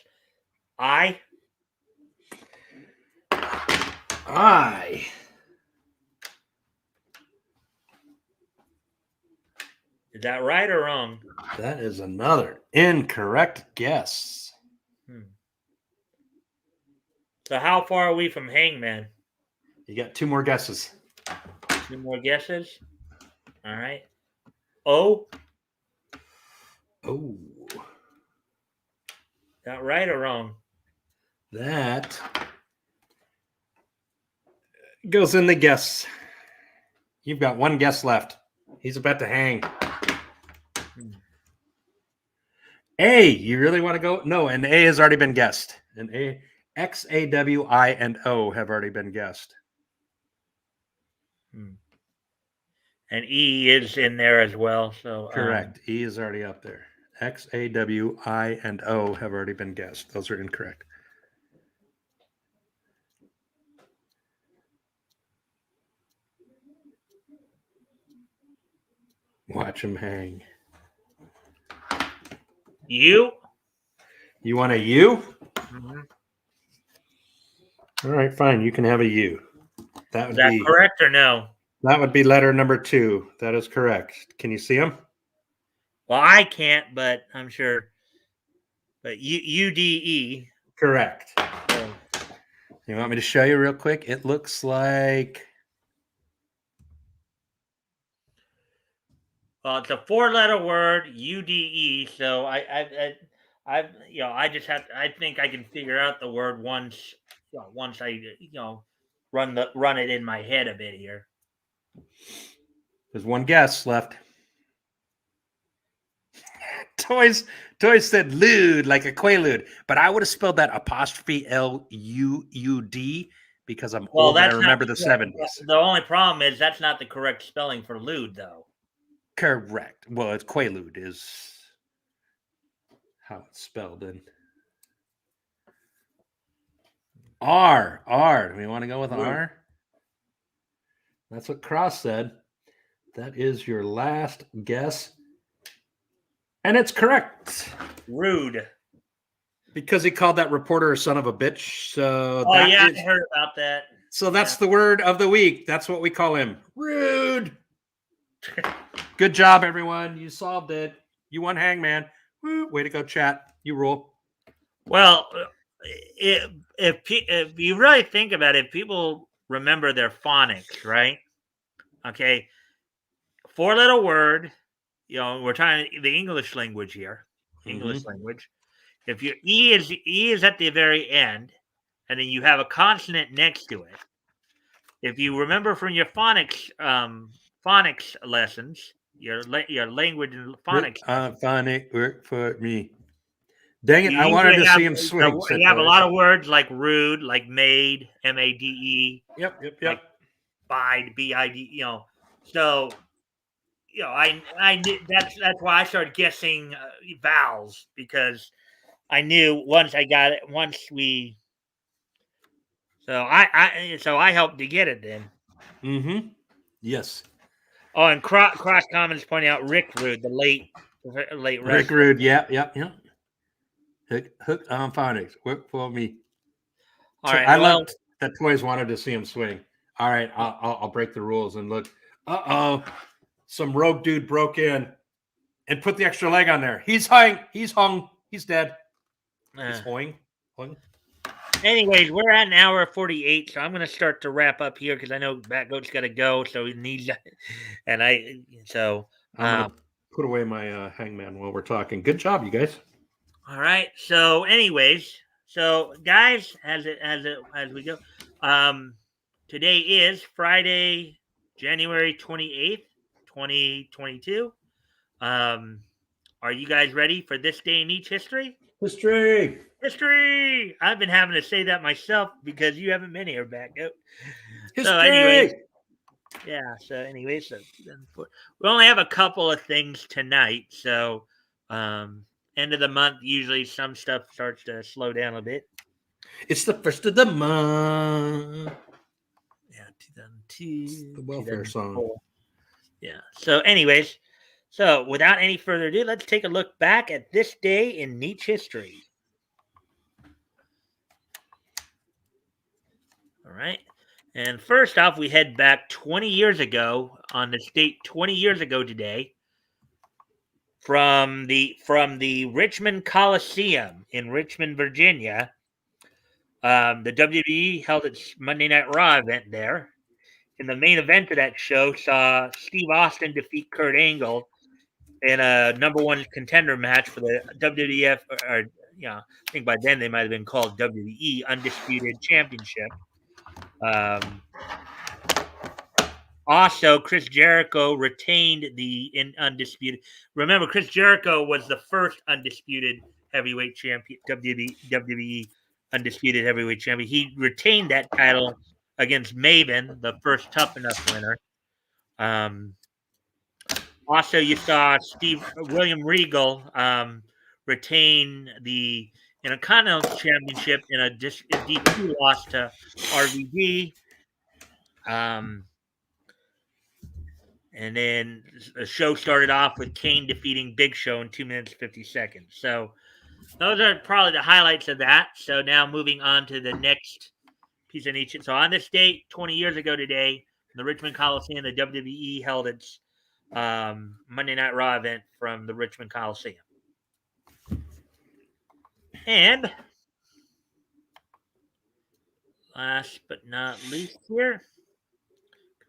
I. Is that right or wrong? That is another incorrect guess. So how far are we from Hangman? You got 2 more guesses. 2 more guesses. All right. O. Oh. That right or wrong? That goes in the guess. You've got 1 guess left. He's about to hang. Hmm. A, you really want to go? No, and A has already been guessed. And A, X, A, W, I, and O have already been guessed. Hmm. And E is in there as well. So Correct. E is already up there. X, A, W, I, and O have already been guessed. Those are incorrect. Watch them hang. U. You want a U? Mm-hmm. All right, fine. You can have a U. That Is would that be correct or no? letter number 2. That is correct. Can you see them? Well, I can't, but I'm sure. But UDE. Correct. So, You want me to show you real quick? It looks like well, it's a 4-letter word, UDE. So I just have. I think I can figure out the word once. Once I run it in my head a bit here. there's one guess left. Toys said lewd, like a quaalude, but I would have spelled that apostrophe Luud because I'm Well, old and I that's not remember the yeah, 70s. the only problem is that's not the correct spelling for lewd, though. Correct. Well, it's quaalude is how it's spelled in R. Do we want to go with Rude. R? That's what Cross said. That is your last guess. And it's correct. Rude. Because he called that reporter a son of a bitch. So Oh that yeah, is I heard about that. that's Yeah. the word of the week. That's what we call him. Rude. Good job, everyone. You solved it. You won Hangman. Woo, way to go, chat. You rule. Well, if you really think about it, people remember their phonics, right? Okay, 4-letter word. We're talking the English language here. English Mm-hmm. language. If your E is at the very end, and then you have a consonant next to it. If you remember from your phonics lessons, your language and phonics lessons, Phonic work for me. Dang you it. I wanted usually to have see him swing, said you have a Toys. lot of words like rude, like made, MADE, like Yep. bide, BID. So I knew that's why I started guessing vowels because I knew once I got it. Once we so I helped to get it then. Mm-hmm. Yes. Oh, and Cross Commons pointing out Rick Rude, the late Rick wrestler. Rude. Yep. Hook on phonics. Work for me. All right. I Well, love that Toys wanted to see him swing. All right, I'll break the rules and look. Some rogue dude broke in and put the extra leg on there. He's hung. He's dead. He's uh, hoing. anyways, we're at an hour 48, so I'm going to start to wrap up here because I know Batgoat's got to go, so he needs, and I'm gonna put away my hangman while we're talking. Good job, you guys. all right. So, anyways, so guys, as we go, um, today is Friday, January 28th, 2022. Um, are you guys ready for this day in each history? History. History. I've been having to say that myself because you haven't been here, Batgoat. So, anyways, History. yeah. So, anyways, we only have a couple of things tonight. So, end of the month, usually some stuff starts to slow down a bit. It's the first of the month. Yeah, 2002, The welfare song. 2004. Yeah. So, anyways, without any further ado, let's take a look back at this day in Nietzsche history. All right. And first off, we head back 20 years ago on this date 20 years ago today from the Richmond Coliseum in Richmond, Virginia. The WWE held its Monday Night Raw event there. In the main event of that show, saw Steve Austin defeat Kurt Angle in a number one contender match for the WWF, or I think by then they might have been called WWE Undisputed Championship. Also, Chris Jericho retained the undisputed. Remember, Chris Jericho was the first undisputed heavyweight champion, WWE undisputed heavyweight champion. He retained that title against Maven, the first Tough Enough winner. Also, you saw William Regal retain the Intercontinental Championship in a DQ loss to RVD. And then the show started off with Kane defeating Big Show in 2 minutes 50 seconds. So those are probably the highlights of that. So now moving on to the next piece of niche. So on this date, 20 years ago today, the Richmond Coliseum, the WWE held its Monday Night Raw event from the Richmond Coliseum. And last but not least here,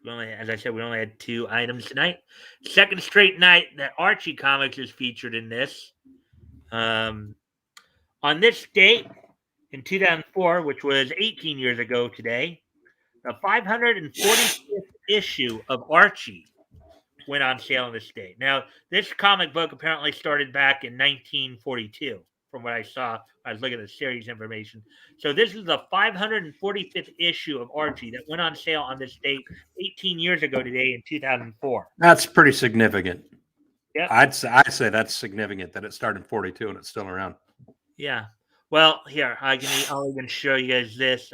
as I said, we only had 2 items tonight. Second straight night that Archie Comics is featured in this. On this date, in 2004, which was 18 years ago today, the 545th issue of Archie went on sale on this date. Now, this comic book apparently started back in 1942, from what I saw. I was looking at the series information. So this is the 545th issue of Archie that went on sale on this date 18 years ago today in 2004. That's pretty significant. Yeah, I'd say that's significant that it started in 42 and it's still around. Yeah. Well, here I'll even show you guys this.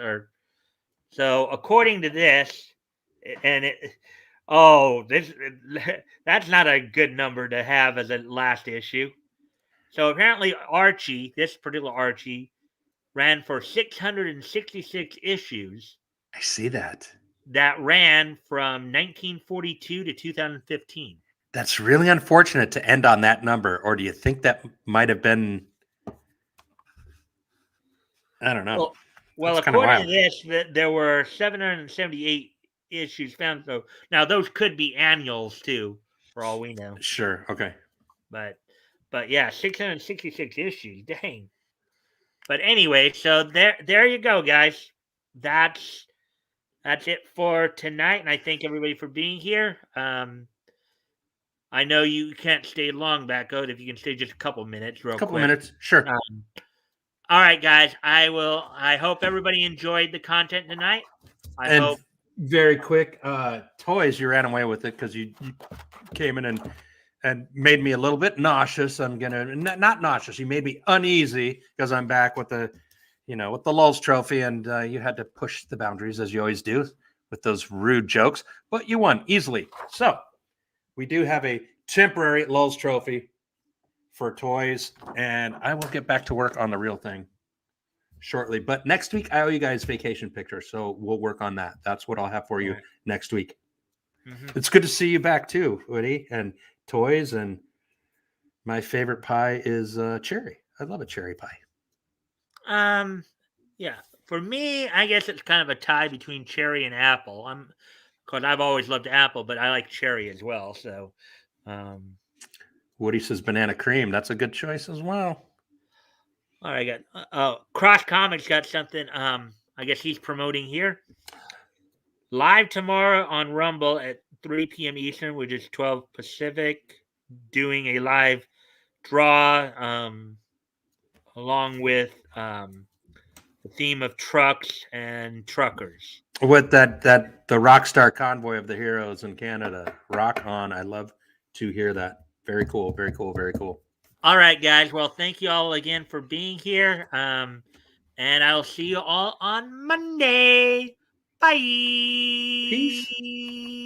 So according to this, and that's not a good number to have as a last issue. So apparently this particular Archie, ran for 666 issues. I see that. That ran from 1942 to 2015. That's really unfortunate to end on that number. Or do you think that might have been? I don't know. Well, according to this, there were 778 issues found. So now those could be annuals too, for all we know. Sure. Okay. But yeah, 666 issues. Dang. But anyway, so there you go, guys. That's it for tonight, and I thank everybody for being here. I know you can't stay long, Batgoat. If you can stay just a couple minutes, real quick. A couple minutes, sure. All right, guys. I hope everybody enjoyed the content tonight. I hope. Very quick, toys. You ran away with it because you came in and made me a little bit nauseous. I'm gonna not nauseous. You made me uneasy because I'm back with the Lulz trophy, and you had to push the boundaries as you always do with those rude jokes. But you won easily. So we do have a temporary Lulz trophy for toys, and I will get back to work on the real thing shortly. But next week, I owe you guys vacation pictures, so we'll work on that. That's what I'll have for you next week. Mm-hmm. It's good to see you back too, Woody, and toys. And my favorite pie is cherry. I love a cherry pie. Yeah. For me, I guess it's kind of a tie between cherry and apple. Because I've always loved apple, but I like cherry as well. So, Woody says banana cream. That's a good choice as well. All right, Cross Comics got something. I guess he's promoting here. Live tomorrow on Rumble at 3 p.m. Eastern, which is 12 Pacific, doing a live draw along with the theme of trucks and truckers. With the Rockstar Convoy of the Heroes in Canada. Rock on. I love to hear that. Very cool. Very cool. Very cool. All right, guys. Well, thank you all again for being here. And I'll see you all on Monday. Bye. Peace.